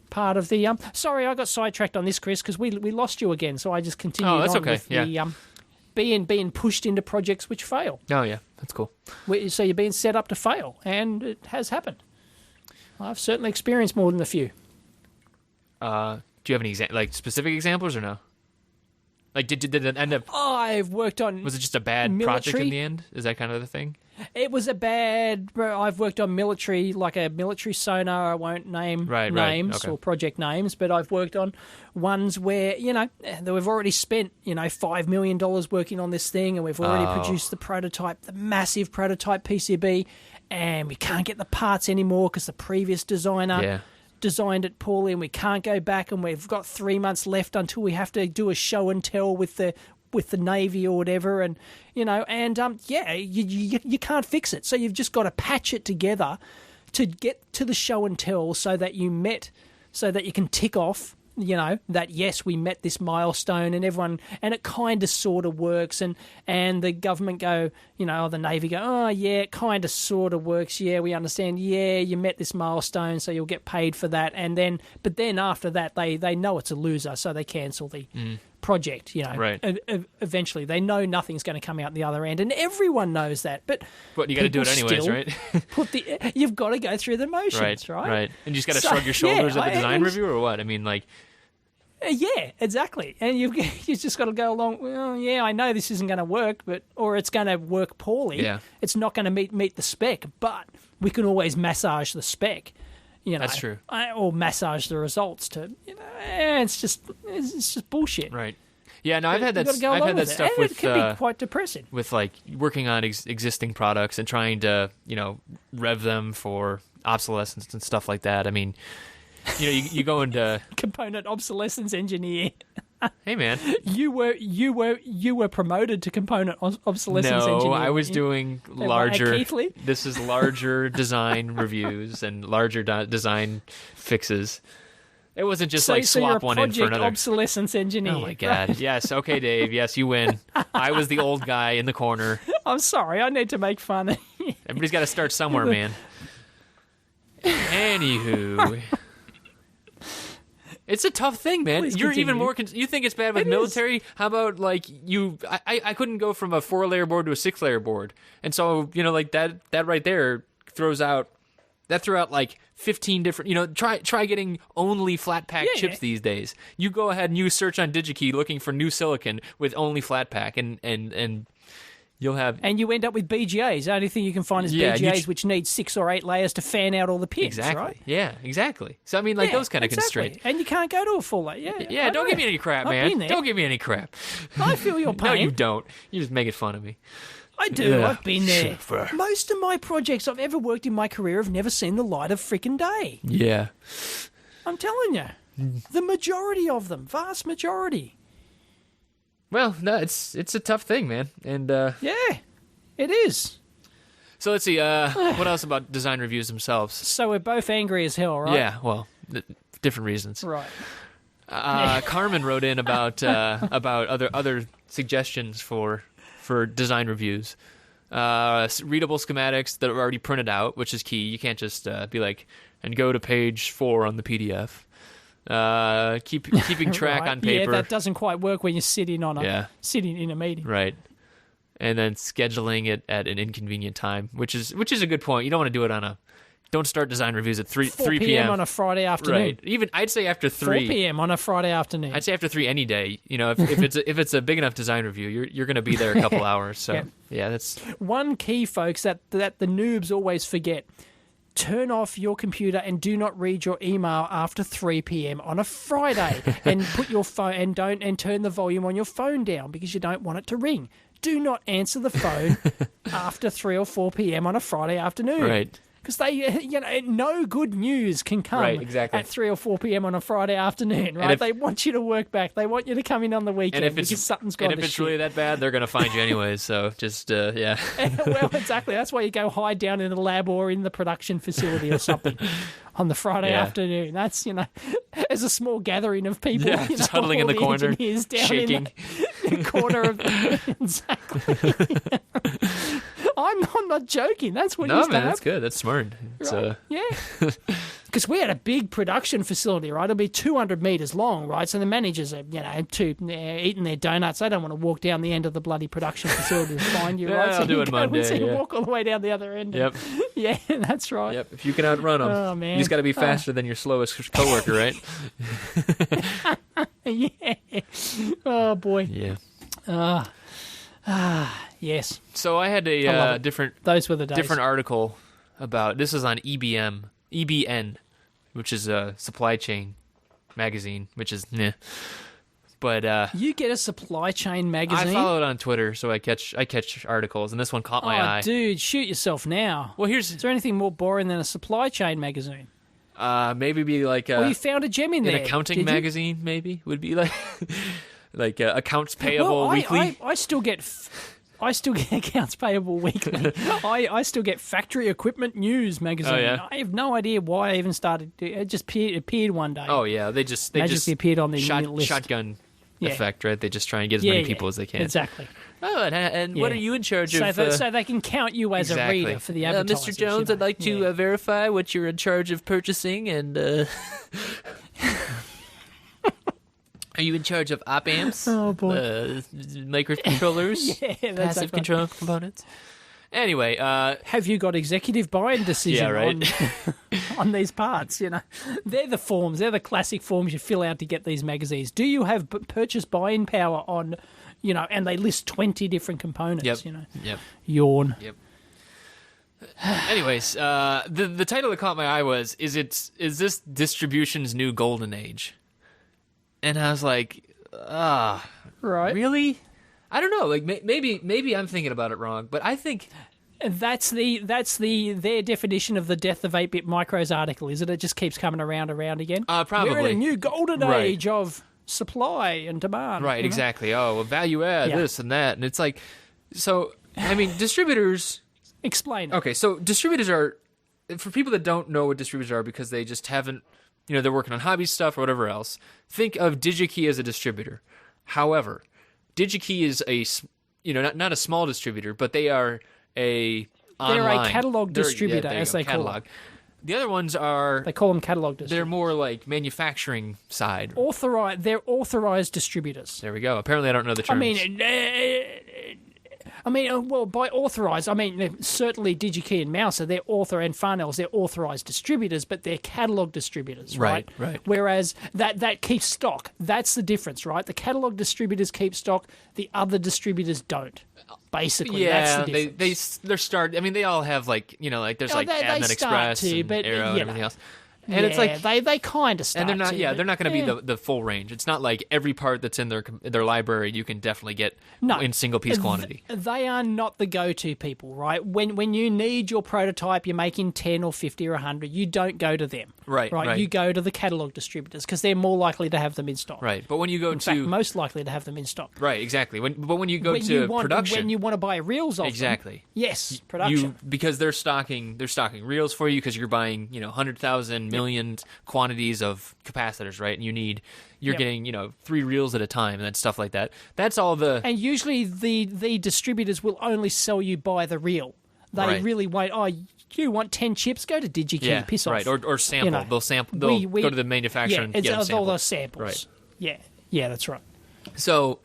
Part of the sorry, I got sidetracked on this, Chris, because we lost you again. So I just continued with the being pushed into projects which fail. Oh yeah, that's cool. So you're being set up to fail, and it has happened. I've certainly experienced more than a few. Do you have any specific examples or no? Like, did it end up? I've worked on. Was it just a bad project in the end? Is that kind of the thing? It was a bad. I've worked on military, like a military sonar. I won't name names or project names, but I've worked on ones where that we've already spent $5 million working on this thing, and we've already produced the prototype, the massive prototype PCB, and we can't get the parts anymore because the previous designer designed it poorly, and we can't go back, and we've got 3 months left until we have to do a show and tell with the Navy or whatever, and you can't fix it, so you've just got to patch it together to get to the show and tell, so that you can tick off that yes, we met this milestone, and everyone, and it kind of sort of works, and the government go, or the Navy go, oh yeah, it kind of sort of works, yeah, we understand, yeah, you met this milestone, so you'll get paid for that, but then after that they know it's a loser, so they cancel the project. Right. Eventually they know nothing's going to come out the other end, and everyone knows that, but you got to do it anyways, right? You've got to go through the motions, right? And you just got to shrug your shoulders at the design review, or what? I mean, like, yeah, exactly. And you just got to go along, well, yeah, I know this isn't going to work, or it's going to work poorly. Yeah. It's not going to meet the spec, but we can always massage the spec. That's true. Or massage the results to, it's just bullshit. Right. Yeah, no, I've had that stuff with. It can be quite depressing. With like working on existing products and trying to, rev them for obsolescence and stuff like that. I mean, you go into component obsolescence engineer. Hey man, you were promoted to component obsolescence engineer. No, I was doing larger. This is larger design reviews and larger design fixes. It wasn't just swap one in for another. Obsolescence engineer. Oh my god! Right. Yes, okay, Dave. Yes, you win. I was the old guy in the corner. I'm sorry. I need to make fun. Everybody's got to start somewhere, man. Anywho. It's a tough thing, man. Please You're continue. even more. You think it's bad with military? How about like you? I couldn't go from a 4-layer board to a 6-layer board, and so like that right there threw out like 15 different. Try getting only flat pack chips these days. You go ahead and you search on DigiKey looking for new silicon with only flat pack, and you'll have. And you end up with BGAs. The only thing you can find is BGAs, which need 6 or 8 layers to fan out all the pins, exactly. Right? Yeah, exactly. So, I mean, those kind of constraints. And you can't go to a full layer. Yeah, don't give me any crap, man. Don't give me any crap. I feel your pain. No, you don't. You're just making fun of me. I do. I've been there. Most of my projects I've ever worked in my career have never seen the light of frickin' day. Yeah. I'm telling you. The majority of them. Vast majority. Well, no, it's a tough thing, man. And yeah, it is. So let's see. What else about design reviews themselves? So we're both angry as hell, right? Yeah. Well, different reasons. Right. Carmen wrote in about other suggestions for design reviews. Readable schematics that are already printed out, which is key. You can't just be like, and go to page 4 on the PDF. Keeping track right. on paper. Yeah, that doesn't quite work when you're sitting in a meeting. Right. And then scheduling it at an inconvenient time, which is a good point. You don't want to do it don't start design reviews at 3 p.m. on a Friday afternoon. Right. Even I'd say after 3 p.m. on a Friday afternoon. I'd say after 3 any day. If it's a big enough design review, you're going to be there a couple hours. So yeah, that's one key, folks, that the noobs always forget. Turn off your computer and do not read your email after 3 p.m. on a Friday, and put your phone and turn the volume on your phone down because you don't want it to ring. Do not answer the phone after 3 or 4 p.m. on a Friday afternoon. Right. Because no good news can come at 3 or 4 p.m. on a Friday afternoon, right? They want you to work back. They want you to come in on the weekend because something's gone to shit. And if it's really that bad, they're going to find you anyways. So just, yeah. Well, exactly. That's why you go hide down in the lab or in the production facility or something on the Friday afternoon. That's, as a small gathering of people. Yeah, just huddling in the corner, shaking. A quarter of exactly. I'm not joking. That's what used to happen. That's good. That's smart. Right. Yeah. Because we had a big production facility, right? It'll be 200 meters long, right? So the managers are, eating their donuts. They don't want to walk down the end of the bloody production facility to find you, right? I'll So do you it go Monday. and Yeah. walk all the way down the other end. Yep. Yeah, that's right. Yep. If you can outrun them, Oh, man. you just got to be faster than your slowest coworker, right? Yeah. Oh boy. Yeah. Yes. So I had love a it. different Those were the days. article about this is on EBN, which is a supply chain magazine, which is meh. But You get a supply chain magazine? I follow it on Twitter, so I catch articles, and this one caught my eye. Dude, shoot yourself now. Well, Is there anything more boring than a supply chain magazine? maybe be like Well, you found a gem in an there. accounting did you? magazine. Maybe would be like like accounts payable Well, weekly. I still get accounts payable weekly. I still get factory equipment news magazine. Oh, yeah? I have no idea why I even started. It just appeared one day. Oh yeah, they just Magically appeared on the list. shotgun Yeah. effect, right? They just try and get as many people as they can. Exactly. Oh, and what are you in charge So, of? so they can count you as exactly. a reader for the advertisers. Mr. Jones, I'd like to verify what you're in charge of purchasing, and are you in charge of op amps? Oh, boy. Microcontrollers? Yeah, that's passive okay. control components? Anyway, Have you got executive buying decision Yeah, right. on these parts? They're the forms. They're the classic forms you fill out to get these magazines. Do you have purchase buying power on, and they list 20 different components, Yep. Yawn. Yep. Anyways, the title that caught my eye was, is this distribution's new golden age? And I was like, Right. really? I don't know. Like maybe I'm thinking about it wrong, but I think That's their definition of the death of 8-bit micros article, is it? It just keeps coming around again. Probably. We're in a new golden Right. age of supply and demand. right, exactly. Oh, well, value add Yeah. this and that, and it's like, so I mean, distributors. Explain it. Okay, so distributors are, for people that don't know what distributors are because they just haven't, they're working on hobby stuff or whatever else. Think of DigiKey as a distributor. However, DigiKey is not a small distributor, but they are They're online. a catalog distributor, there you as go, they call catalog. it. The other ones are They call them catalog they're distributors. more like manufacturing side. They're authorized distributors. There we go. Apparently, I don't know the terms. Well, by authorized, certainly DigiKey and Mouser, they're and Farnell's, they're authorized distributors, but they're catalog distributors, right? Right. Whereas that keeps stock. That's the difference, right? The catalog distributors keep stock, the other distributors don't. Basically, that's the difference. they're start. I mean, they all have like there's like they Adnet start Express to, and but, Arrow and you everything know. else. And it's like they kind of start and they're not. to, Yeah, but, they're not going to be the full range. It's not like every part that's in their library you can definitely get in single piece quantity. They are not the go-to people, right? When you need your prototype, you're making 10 or 50 or 100, you don't go to them. Right. You go to the catalog distributors because they're more likely to have them in stock. Right. But when you go In fact, most likely to have them in stock. right, exactly. When you go When to you want, production, when you want to buy reels of exactly. them, yes, production. Because they're stocking reels for you because you're buying 100,000 million quantities of capacitors, right? And you're getting 3 reels at a time and stuff like that. That's all the And usually the distributors will only sell you by the reel. They Right. really won't. Oh, you want 10 chips? Go to DigiKey. Piss off. right, or sample. They'll sample. They'll go to the manufacturer and get them all sampled. those samples. Right. Yeah, that's right. So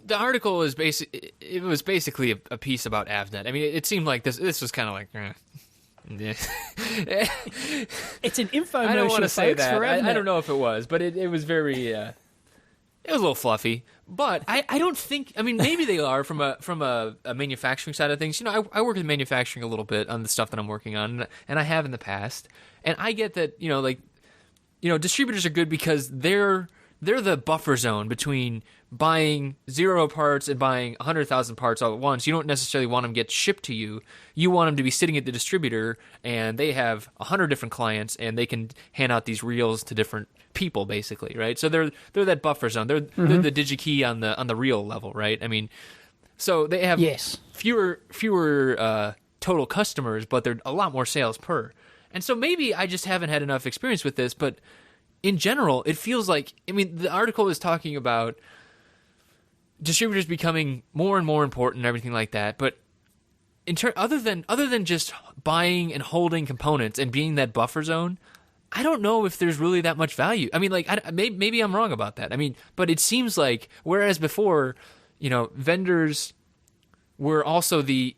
the article is it was basically a piece about Avnet. I mean, it seemed like this was kind of like. It's an infomercial. I don't want to say folks, that. for Avnet. I don't know if it was, but it was very. It was a little fluffy, but I don't think. I mean, maybe they are from a manufacturing side of things. I work in manufacturing a little bit on the stuff that I'm working on, and I have in the past. And I get that distributors are good because they're the buffer zone between buying 0 parts and buying 100,000 parts all at once. You don't necessarily want them to get shipped to you. You want them to be sitting at the distributor, and they have 100 different clients, and they can hand out these reels to different people, basically, right? So they're that buffer zone. They're the DigiKey on the reel level, right? I mean, so they have fewer total customers, but they're a lot more sales per. And so maybe I just haven't had enough experience with this, but in general, it feels like, I mean, the article is talking about distributors becoming more and more important and everything like that. But other than just buying and holding components and being that buffer zone, I don't know if there's really that much value. I mean, like, maybe I'm wrong about that. I mean, but it seems like, whereas before, vendors were also the,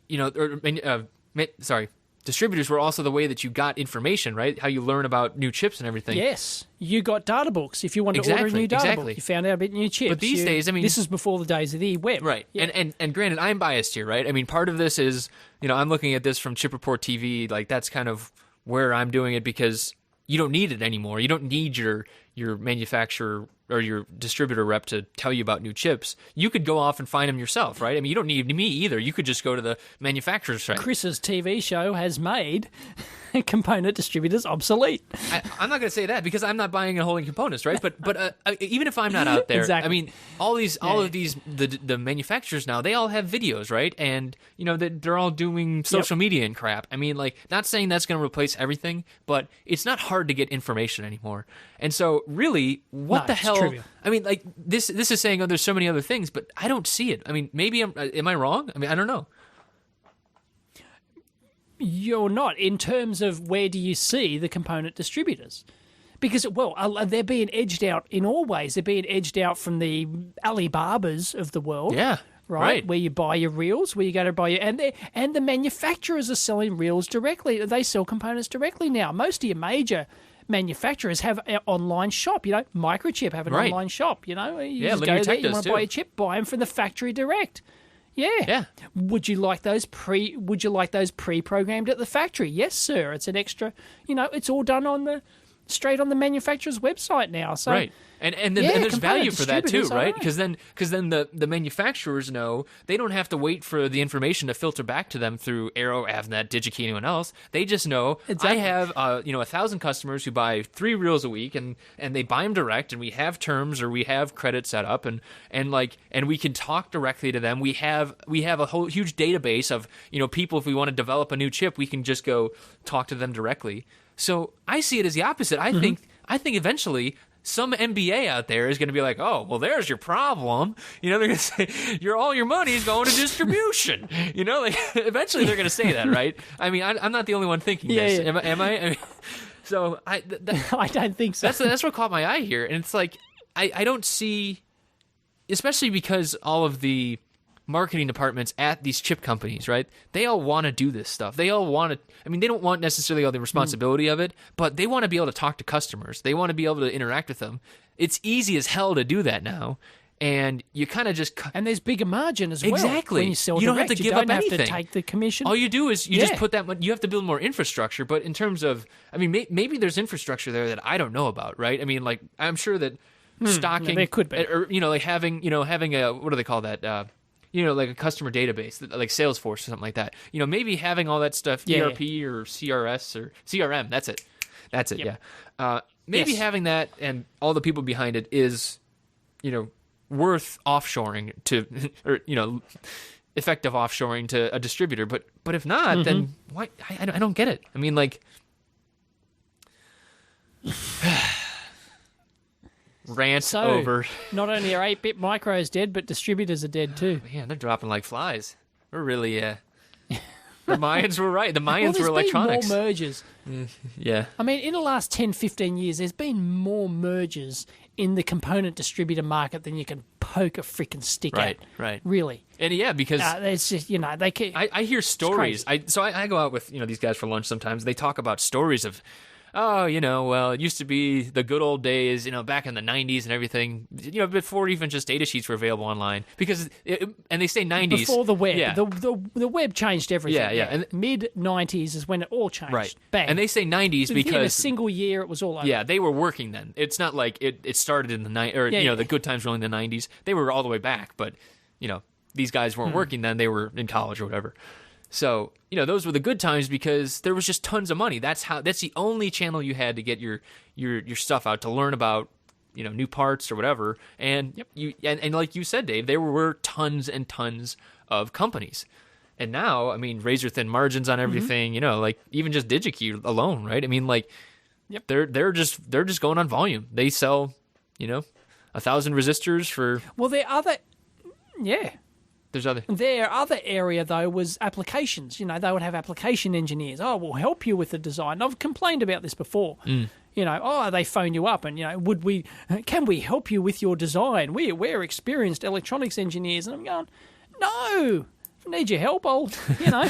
distributors were also the way that you got information, right? How you learn about new chips and everything. Yes. You got data books if you wanted to order a new data book. You found out about new chips. But these days, I mean... This is before the days of the web. Right. Yeah. And granted, I'm biased here, right? I mean, part of this is, I'm looking at this from Chip Report TV. Like, that's kind of where I'm doing it because you don't need it anymore. You don't need your manufacturer or your distributor rep to tell you about new chips. You could go off and find them yourself, right? I mean, you don't need me either. You could just go to the manufacturer's site. Chris's TV show has made component distributors obsolete. I'm not going to say that because I'm not buying and holding components, right? But even if I'm not out there, exactly. I mean, all of these the manufacturers now, they all have videos, right? And they're all doing social media and crap. I mean, like, not saying that's going to replace everything, but it's not hard to get information anymore. And so, really, what the hell? Trivial. I mean, like, this is saying, there's so many other things, but I don't see it. I mean, maybe am I wrong? I mean, I don't know. You're not, in terms of where do you see the component distributors? Because, they're being edged out in all ways. They're being edged out from the Alibabas of the world. Yeah. Right. Where you buy your reels, where you go to buy your... And the manufacturers are selling reels directly. They sell components directly now. Most of your major manufacturers have an online shop. Microchip have an online shop. You just go there, you want to buy a chip, buy them from the factory direct. Yeah. Would you like those pre-programmed at the factory? Yes, sir. It's an extra. It's all done straight on the manufacturer's website now. So, right. And there's value for that too, right? Because then the manufacturers know they don't have to wait for the information to filter back to them through Arrow, Avnet, DigiKey, anyone else. They just know I have 1,000 customers who buy 3 reels a week, and they buy them direct, and we have terms or we have credit set up, and we can talk directly to them. We have a whole huge database of people. If we want to develop a new chip, we can just go talk to them directly. So I see it as the opposite. I think eventually some MBA out there is going to be like, oh, well, there's your problem. They're going to say, all your money's going to distribution. Eventually they're going to say that, right? I mean, I'm not the only one thinking this. Yeah. Am I? I mean, so I don't think so. That's what caught my eye here. And it's like, I don't see, especially because all of the marketing departments at these chip companies, right? They all want to do this stuff. They all want to, I mean, they don't want necessarily all the responsibility of it, but they want to be able to talk to customers. They want to be able to interact with them. It's easy as hell to do that now. And you kind of just... And there's bigger margin as well. Exactly. When you sell you don't direct, have to give up anything. You don't have to take the commission. All you do is you just put that... You have to build more infrastructure, but in terms of... I mean, maybe there's infrastructure there that I don't know about, right? I mean, like, I'm sure that stocking... there could be. Or, like having a... What do they call that? Like a customer database, like Salesforce or something like that. Maybe having all that stuff, ERP or CRS or CRM, that's it. Yep. Yeah. Maybe having that and all the people behind it is, worth offshoring to, or, effective offshoring to a distributor. But if not, then why? I don't get it. I mean, like... Rant over. Not only are 8-bit micros dead, but distributors are dead too. Man, they're dropping like flies. We're really, the Mayans were right. The Mayans were electronics. More mergers. Yeah. I mean, in the last 10, 15 years, there's been more mergers in the component distributor market than you can poke a freaking stick at. Right. Really. And because it's just, they can. I hear stories. I go out with these guys for lunch sometimes. They talk about stories of, it used to be the good old days, back in the 90s and everything, before even just data sheets were available online. And they say 90s. Before the web. Yeah. The web changed everything. Yeah. And mid-90s is when it all changed. Right. Bang. And they say 90s because... In a single year, it was all over. Yeah, they were working then. It's not like it started in the 90s, the good times were only in the 90s. They were all the way back, but, these guys weren't working then. They were in college or whatever. So, those were the good times because there was just tons of money. That's the only channel you had to get your stuff out, to learn about, new parts or whatever. And and like you said, Dave, there were tons and tons of companies. And now, I mean, razor thin margins on everything, like even just DigiKey alone, right? I mean, like, they're just going on volume. They sell, 1,000 resistors for... Well, there are other... Yeah. There's other. Their other area, though, was applications. You know, they would have application engineers. Oh, we'll help you with the design. I've complained about this before. You know, oh, they phone you up and, you know, can we help you with your design? We're experienced electronics engineers. And I'm going, no, if I need your help, I'll, you know,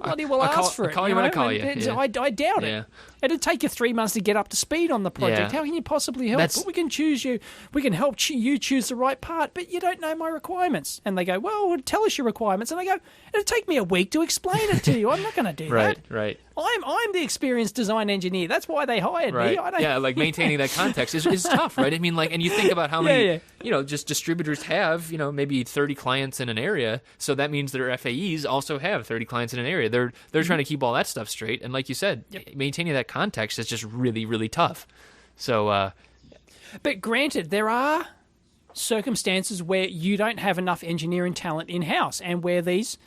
bloody well ask for it. I'll call you when I call you. Yeah. I doubt it. It'd take you 3 months to get up to speed on the project. How can you possibly help? But we can choose you. We can help you choose the right part, but you don't know my requirements. And they go, well, tell us your requirements. And I go, it'll take me a week to explain it to you. I'm not going to do that. Right. I'm the experienced design engineer. That's why they hired me. Yeah, like maintaining that context is tough, right? I mean, like, and you think about how many, you know, just distributors have, you know, maybe 30 clients in an area. So that means their FAEs also have 30 clients in an area. They're trying to keep all that stuff straight. And like you said, maintaining that context is just really, really tough. So, but granted, there are circumstances where you don't have enough engineering talent in-house and where these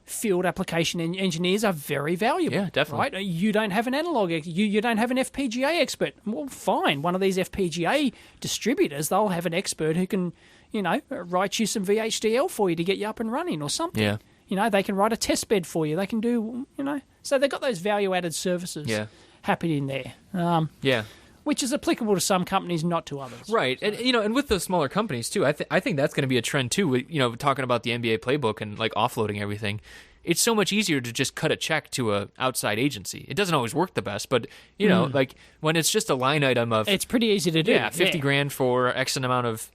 field application engineers are very valuable. Yeah, definitely. Right? You don't have an analog, you don't have an FPGA expert. Well, fine. One of these FPGA distributors, they'll have an expert who can, you know, write you some VHDL for you to get you up and running or something. Yeah. You know, they can write a test bed for you. They can do, you know, so they've got those value-added services happening there. Which is applicable to some companies, not to others. Right, and you know, and with those smaller companies too, I think that's going to be a trend too. You know, talking about the NBA playbook and like offloading everything, it's so much easier to just cut a check to a outside agency. It doesn't always work the best, but you know, like when it's just a line item of it's pretty easy to do. Yeah, $50,000 for X amount of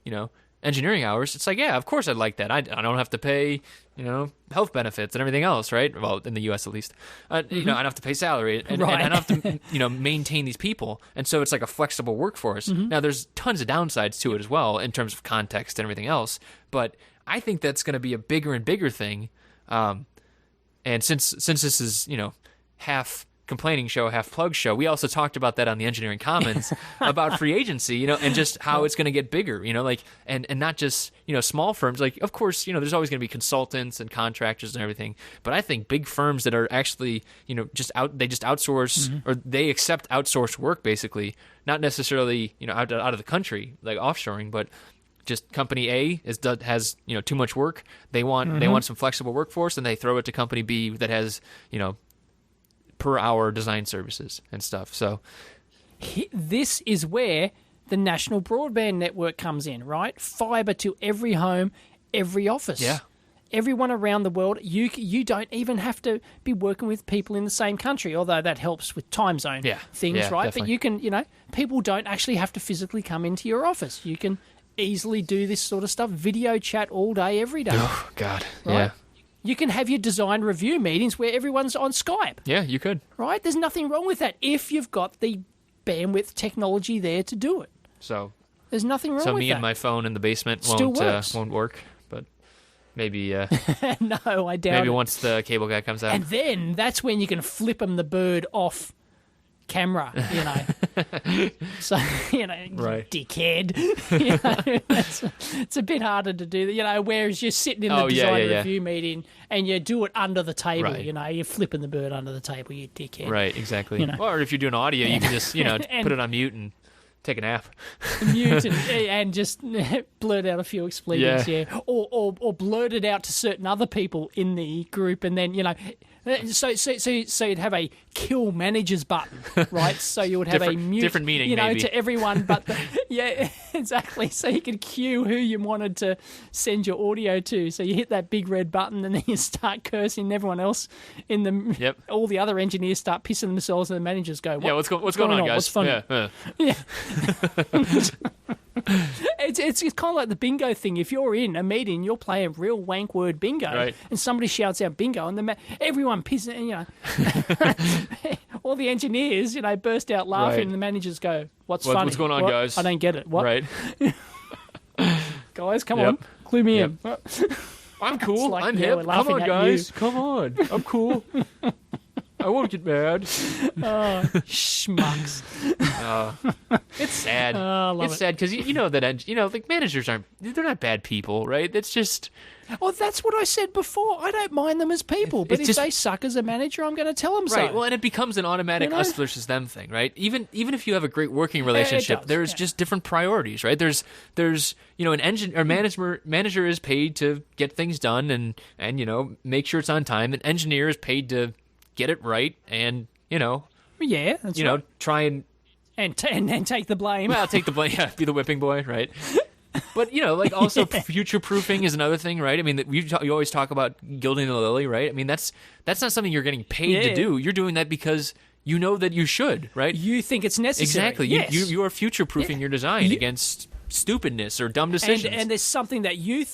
engineering hours. It's like, yeah, of course I'd like that. I don't have to pay health benefits and everything else, right? Well, in the U.S. at least. I don't have to pay salary, and I don't have to, maintain these people. And so it's like a flexible workforce. Now, there's tons of downsides to it as well in terms of context and everything else. But I think that's going to be a bigger and bigger thing. And since this is, half complaining show, half plug show, we also talked about that on the Engineering Commons about free agency, and just how it's going to get bigger, and not just, small firms. Like, of course, there's always going to be consultants and contractors and everything. But I think big firms that are actually, they just outsource or they accept outsourced work, basically, not necessarily, out of the country, like offshoring, but just company A has too much work. They want some flexible workforce, and they throw it to company B that has per hour design services and stuff. So this is where the national broadband network comes in, right? Fiber to every home, every office. Yeah. Everyone around the world. You don't even have to be working with people in the same country, although that helps with time zone things, right? Definitely. But you can, people don't actually have to physically come into your office. You can easily do this sort of stuff, video chat all day, every day. Oh, God. Right? Yeah. You can have your design review meetings where everyone's on Skype. Yeah, you could. Right? There's nothing wrong with that if you've got the bandwidth technology there to do it. So there's nothing wrong with that. So me and my phone in the basement won't work, but maybe no, I doubt maybe it. Once the cable guy comes out. And then that's when you can flip them the bird off camera, So, right. dickhead. It's a bit harder to do that, whereas you're sitting in the design review meeting and you do it under the table, right. You're flipping the bird under the table, you dickhead. Right, exactly. Or if you're doing audio, you can just, put it on mute and take a nap. Mute and just blurt out a few expletives, or blurt it out to certain other people in the group, and then, so you'd have a kill managers button, right? So you would have a mute, different meaning, maybe. To everyone, but exactly. So you could cue who you wanted to send your audio to. So you hit that big red button, and then you start cursing, and everyone else in the. Yep. All the other engineers start pissing themselves, and the managers go, what's going on, guys? What's funny? Yeah. It's kind of like the bingo thing. If you're in a meeting, you're playing real wank word bingo, right. And somebody shouts out bingo, and everyone pisses, all the engineers, burst out laughing, right. And the managers go, "What's funny? What's going on, guys? I don't get it. What? Right, guys, come on, clue me in." I'm cool. Like, I'm hip. Come on, guys. Come on. I'm cool. I won't get mad. Schmucks. It's sad. Love it's sad because you know that like managers they're not bad people, right? It's just Well, that's what I said before. I don't mind them as people, but if they suck as a manager, I'm going to tell them so. Right. Well, and it becomes an automatic us versus them thing, right? Even if you have a great working relationship, there's just different priorities, right? There's an manager is paid to get things done and make sure it's on time. An engineer is paid to get it right and that's right. try and take the blame. Well, take the blame. Yeah, be the whipping boy, right? But like also future proofing is another thing, right? I mean, you always talk about gilding the lily, right? I mean, that's not something you're getting paid to do. You're doing that because you know that you should, right? You think it's necessary. Exactly. Yes. You are future proofing your design against stupidness or dumb decisions. And there's something that you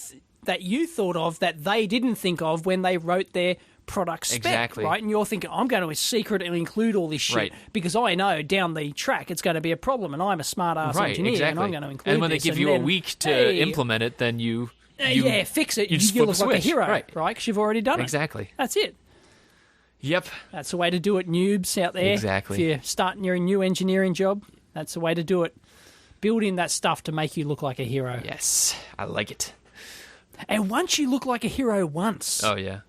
thought of that they didn't think of when they wrote their product spec, right? And you're thinking, I'm going to secretly include all this shit because I know down the track it's going to be a problem, and I'm a smart ass engineer, and I'm going to include this. And when they give you a week to implement it, then you fix it. You look like a hero, right? Because you've already done it. Exactly. That's it. Yep. That's the way to do it, noobs out there. Exactly. If you're starting your new engineering job, that's the way to do it. Build in that stuff to make you look like a hero. Yes, I like it. And once you look like a hero once,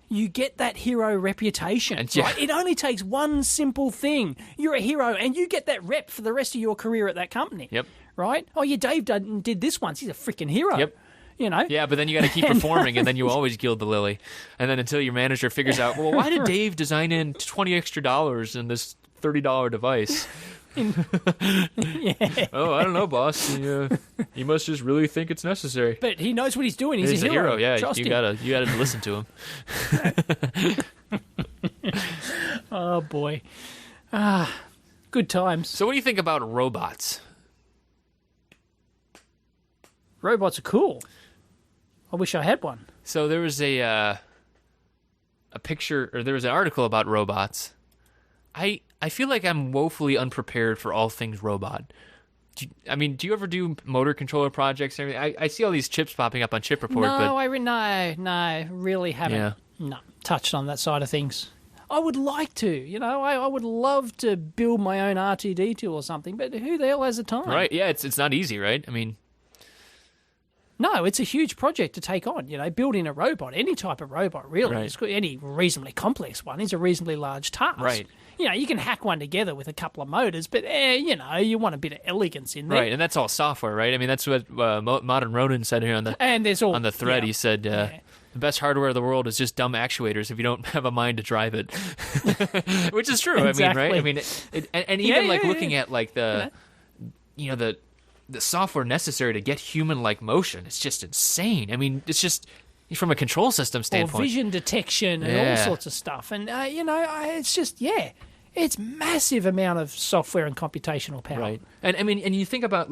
you get that hero reputation. Right? It only takes one simple thing. You're a hero, and you get that rep for the rest of your career at that company. Yep. Right? Oh, yeah, Dave did this once. He's a freaking hero. Yep. Yeah, but then you got to keep performing, and then you always gild the lily. And then until your manager figures out, well, why did Dave design in $20 extra in this $30 device? Oh, I don't know, boss. He must just really think it's necessary. But he knows what he's doing. He's a hero. Yeah, Trust you him. gotta listen to him. Oh boy, good times. So, what do you think about robots? Robots are cool. I wish I had one. So there was a picture, or there was an article about robots. I feel like I'm woefully unprepared for all things robot. Do you ever do motor controller projects and everything? I see all these chips popping up on Chip Report. No, really haven't. No, touched on that side of things. I would like to, I would love to build my own R2D2 or something, but who the hell has the time? Right, yeah, it's not easy, right? I mean... No, it's a huge project to take on, building a robot, any type of robot, really. Right. Any reasonably complex one is a reasonably large task. Right. You can hack one together with a couple of motors, but, you want a bit of elegance in there. Right, and that's all software, right? I mean, that's what Modern Ronin said here on the thread. He said, the best hardware in the world is just dumb actuators if you don't have a mind to drive it. Which is true, exactly. I mean, right? And even, looking at, the software necessary to get human-like motion, it's just insane. I mean, it's just... From a control system standpoint. Or vision detection and all sorts of stuff. And, it's just, it's massive amount of software and computational power. Right. And, and you think about,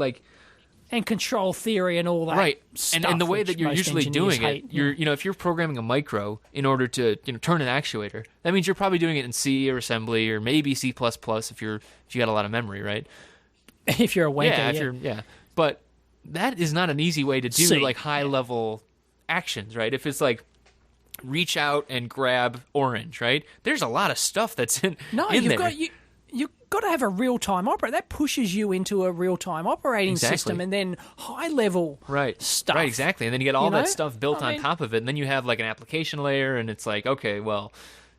and control theory and all that right. stuff. And the way that you're usually doing it, if you're programming a micro in order to, turn an actuator, that means you're probably doing it in C or assembly or maybe C++ if you got a lot of memory, right? If you're a wanker, yeah. But that is not an easy way to do, high-level... actions, right? If it's reach out and grab orange, right? There's a lot of stuff that's in there. You've got to have a real-time operator. That pushes you into a real-time operating system and then high-level stuff. Right, exactly. And then you get all that stuff built on top of it. And then you have an application layer and it's okay, well...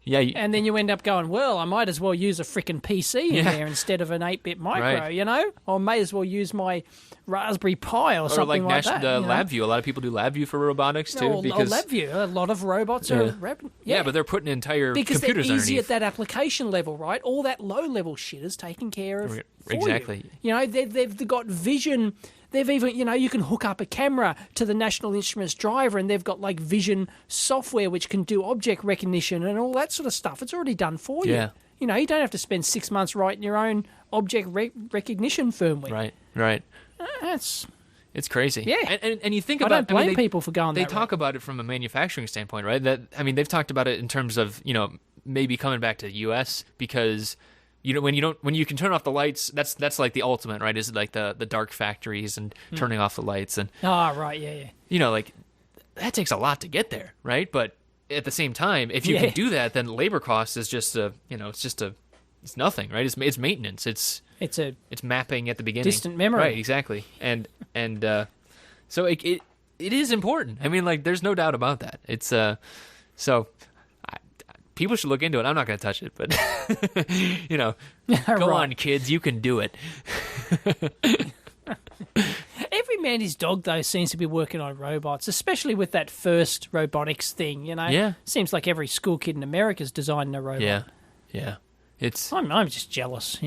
Yeah, and then you end up going, well, I might as well use a freaking PC in there instead of an 8-bit micro, Or may as well use my Raspberry Pi or something like that. Or LabVIEW. A lot of people do LabVIEW for robotics, too. Or LabVIEw. A lot of robots are... Yeah, but they're putting entire computers underneath. Because they're easy at that application level, right? All that low-level shit is taken care of Exactly. for you. They've got vision... They've even, you can hook up a camera to the National Instruments driver and they've got vision software which can do object recognition and all that sort of stuff. It's already done for you. Yeah. You don't have to spend 6 months writing your own object recognition firmware. Right. It's crazy. Yeah. And you think about... I don't blame people for going that They talk about it from a manufacturing standpoint, right? They've talked about it in terms of, maybe coming back to the U.S. because... when you can turn off the lights, that's the ultimate, right? Is the dark factories and turning off the lights and right, yeah. that takes a lot to get there, right? But at the same time, if you can do that, then labor cost is just it's nothing, right? It's maintenance. It's mapping at the beginning. Distant memory. Right, exactly. And so it is important. I mean, like, there's no doubt about that. It's people should look into it. I'm not going to touch it, but go on, kids, you can do it. Every man his dog, though, seems to be working on robots, especially with that first robotics thing. Yeah. Seems like every school kid in America's designing a robot. Yeah. I'm just jealous.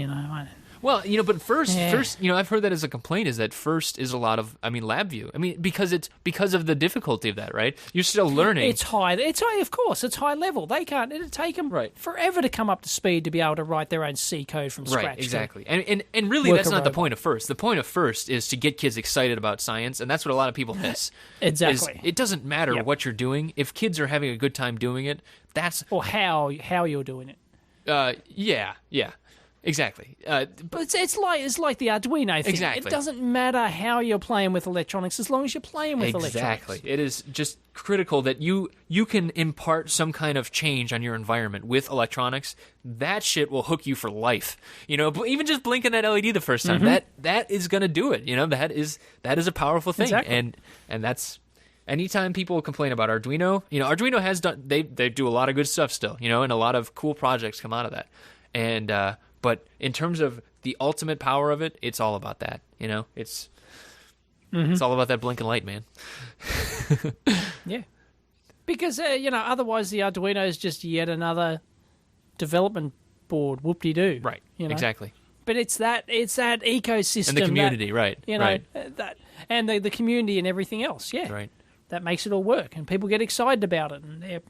Well, but first, I've heard that as a complaint is that first is a lot of, LabVIEW. I mean, because of the difficulty of that, right? You're still learning. It's high. Of course, it's high level. They can't. It'll take them forever to come up to speed to be able to write their own C code from scratch. Right, exactly. And really, that's not the point of first. The point of first is to get kids excited about science, and that's what a lot of people miss. Exactly. It doesn't matter what you're doing. If kids are having a good time doing it, or how you're doing it. Yeah. Exactly. But it's like the Arduino thing. Exactly. It doesn't matter how you're playing with electronics as long as you're playing with electronics. Exactly. It is just critical that you can impart some kind of change on your environment with electronics. That shit will hook you for life. Even just blinking that LED the first time, that is going to do it. That is a powerful thing. Exactly. And that's anytime people complain about Arduino, Arduino has done they do a lot of good stuff still, and a lot of cool projects come out of that. And but in terms of the ultimate power of it, it's all about that. It's all about that blinking light, man. Yeah, because otherwise the Arduino is just yet another development board. Whoop-de-doo. Right. Exactly. But it's that ecosystem and the community, right? That and the community and everything else. Yeah. Right. That makes it all work, and people get excited about it, and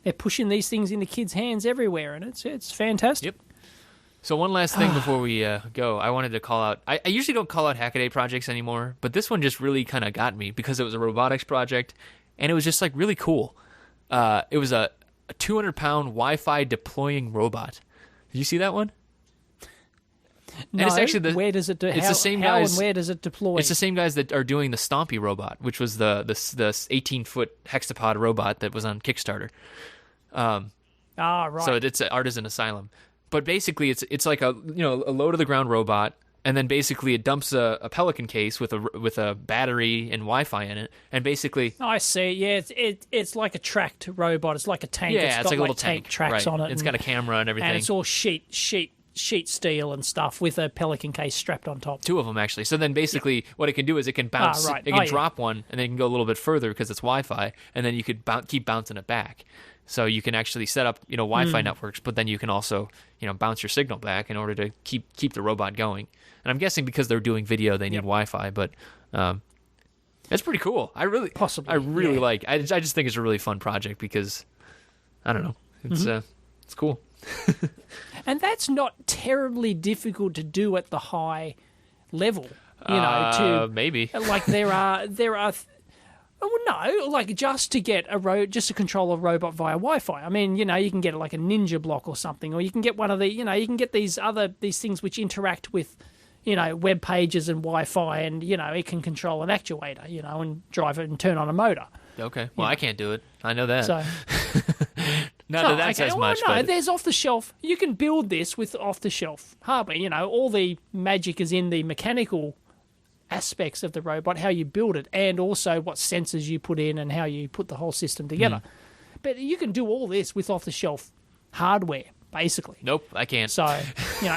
they're pushing these things into kids' hands everywhere, and it's fantastic. Yep. So one last thing before we go, I wanted to call out. I usually don't call out Hackaday projects anymore, but this one just really kind of got me because it was a robotics project, and it was just like really cool. It was a 200-pound Wi-Fi deploying robot. Did you see that one? No. And it's actually where does it do? It's how, the same how guys. And where does it deploy? It's the same guys that are doing the Stompy robot, which was the 18-foot hexapod robot that was on Kickstarter. Right. So it's an artisan asylum. But basically, it's like a low to the ground robot, and then basically it dumps a Pelican case with a battery and Wi-Fi in it, and basically. I see. Yeah, it's like a tracked robot. It's like a tank. Yeah, it's like a little tank tracks on it. It's got a camera and everything, and it's all sheet steel and stuff with a Pelican case strapped on top. 2 of them actually. So then basically, what it can do is it can bounce. It can drop one, and then it can go a little bit further because it's Wi-Fi, and then you could keep bouncing it back. So you can actually set up, Wi-Fi networks, but then you can also, bounce your signal back in order to keep the robot going. And I'm guessing because they're doing video, they need Wi-Fi, but it's pretty cool. I really like. I just think it's a really fun project because I don't know, it's cool. And that's not terribly difficult to do at the high level, maybe like there are. Oh no! Like just to control a robot via Wi-Fi. I mean, you can get like a Ninja block or something, or you can get one of the, you can get these things which interact with, web pages and Wi-Fi, and it can control an actuator, and drive it and turn on a motor. Okay. Well, I can't do it. I know that. So. Not that that says much. No, but there's off the shelf. You can build this with off the shelf hardware. All the magic is in the mechanical aspects of the robot, how you build it, and also what sensors you put in and how you put the whole system together. But you can do all this with off-the-shelf hardware, basically. Nope, I can't. So,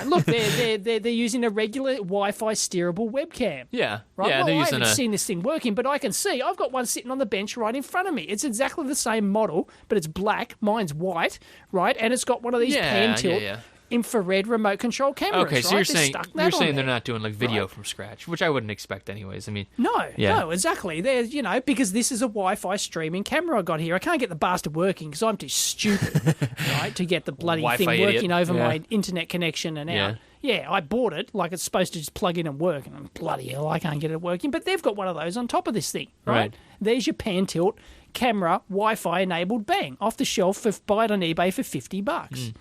look, they're using a regular Wi-Fi steerable webcam. Yeah, right. Yeah, I haven't seen this thing working, but I can see. I've got one sitting on the bench right in front of me. It's exactly the same model, but it's black. Mine's white, right? And it's got one of these pan tilt. Infrared remote control cameras. Okay, so right? you're saying they're not doing like video from scratch, which I wouldn't expect anyways. I mean, no, exactly. There's because this is a Wi-Fi streaming camera I got here. I can't get the bastard working because I'm too stupid, right, to get the bloody Wi-Fi thing working over my internet connection and out. Yeah, I bought it like it's supposed to just plug in and work, and I'm bloody hell, I can't get it working. But they've got one of those on top of this thing, right? There's your pan tilt camera, Wi-Fi enabled, bang, off the shelf. Buy it on eBay for $50.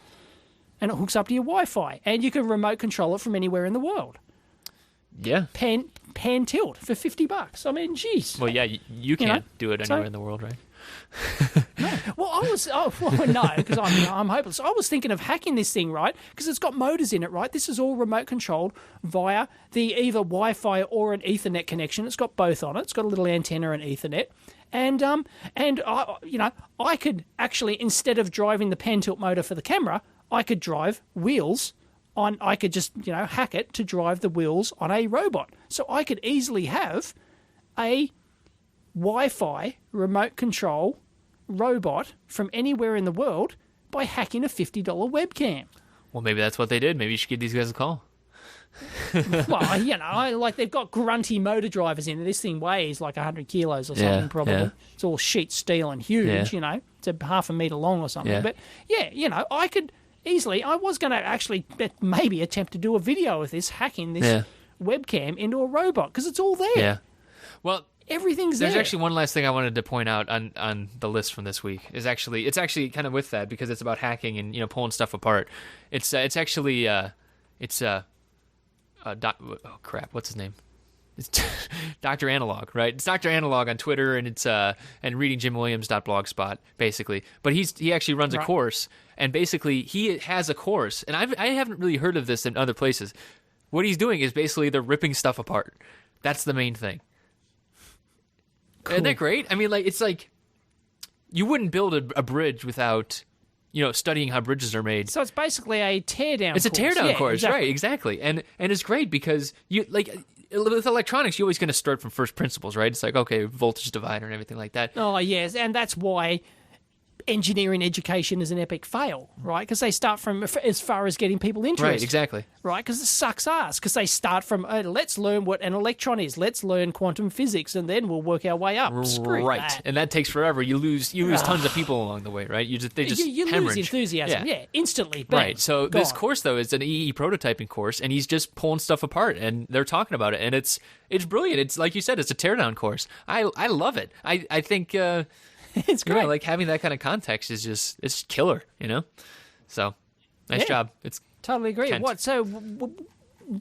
And it hooks up to your Wi-Fi, and you can remote control it from anywhere in the world. Yeah. Pan tilt for $50. I mean, geez. Well, yeah, you can't do it anywhere in the world, right? No. Well, no, because I'm hopeless. I was thinking of hacking this thing, right? Because it's got motors in it, right? This is all remote controlled via the either Wi-Fi or an Ethernet connection. It's got both on it. It's got a little antenna and Ethernet. And I could actually, instead of driving the pan tilt motor for the camera, I could drive wheels on. I could just hack it to drive the wheels on a robot. So I could easily have a Wi-Fi remote control robot from anywhere in the world by hacking a $50 webcam. Well, maybe that's what they did. Maybe you should give these guys a call. Well, they've got grunty motor drivers in it. This thing weighs like 100 kilos or something, probably. Yeah. It's all sheet steel and huge, It's a half a metre long or something. Yeah. But, I could easily, I was going to actually maybe attempt to do a video of this, hacking this webcam into a robot, because it's all there. Yeah. Well, everything's there. There's actually one last thing I wanted to point out on the list from this week. It's actually kind of with that, because it's about hacking and pulling stuff apart. It's actually what's his name? It's Dr. Analog, right? It's Dr. Analog on Twitter, and it's and readingjimwilliams.blogspot basically. But he actually runs a course, and basically he has a course, and I haven't really heard of this in other places. What he's doing is basically they're ripping stuff apart. That's the main thing. Cool. Isn't that great? I mean, it's like you wouldn't build a bridge without, studying how bridges are made. So it's basically a teardown. It's a teardown course, exactly. Right? Exactly, and it's great because with electronics, you're always going to start from first principles, right? It's like, okay, voltage divider and everything like that. Oh yes, and that's why engineering education is an epic fail, right? Because they start from as far as getting people interested. Right, exactly. Right, because it sucks ass. Because they start from, let's learn what an electron is. Let's learn quantum physics, and then we'll work our way up. Screw that. And that takes forever. You lose tons of people along the way, right? You lose enthusiasm, instantly. Bam, right. So gone. This course though is an EE prototyping course, and he's just pulling stuff apart, and they're talking about it, and it's brilliant. It's like you said, it's a teardown course. I love it. I think. It's great. Like having that kind of context is it's killer, So, nice job. It's totally agree. Kent. What? So,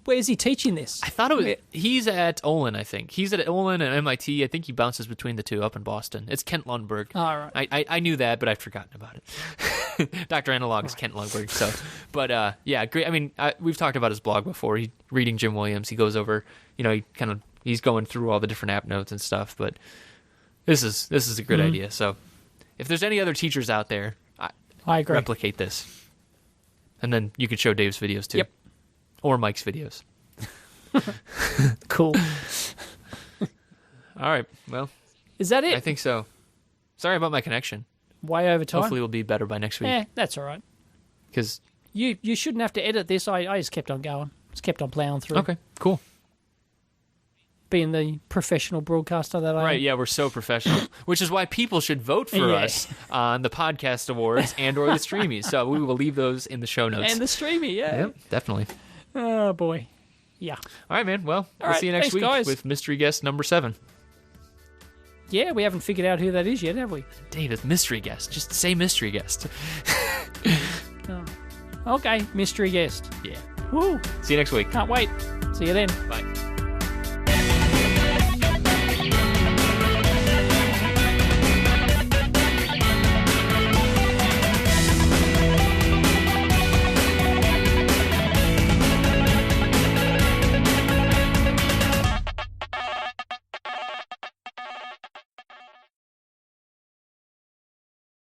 where's he teaching this? I thought he's at Olin. I think he's at Olin and MIT. I think he bounces between the two up in Boston. It's Kent Lundberg. All right. I knew that, but I've forgotten about it. Dr. Analog is Kent Lundberg. So, but great. I mean, we've talked about his blog before. He reading Jim Williams. He goes over. He's going through all the different app notes and stuff, but. This is a good idea. So, if there's any other teachers out there, I agree. Replicate this, and then you can show Dave's videos too, or Mike's videos. Cool. All right. Well, is that it? I think so. Sorry about my connection. Way over time. Hopefully, it'll be better by next week. Yeah, that's all right. Because you shouldn't have to edit this. I just kept on going. Just kept on plowing through. Okay. Cool. Being the professional broadcaster that I am. Right, yeah, we're so professional. Which is why people should vote for us on the podcast awards and/or the Streamies. So we will leave those in the show notes. And the Streamy, Yep, definitely. Oh, boy. Yeah. All right, man. Well, we'll see you next week guys. with mystery guest number 7. Yeah, we haven't figured out who that is yet, have we? David, mystery guest. Just say mystery guest. Okay, mystery guest. Yeah. Woo. See you next week. Can't wait. See you then. Bye.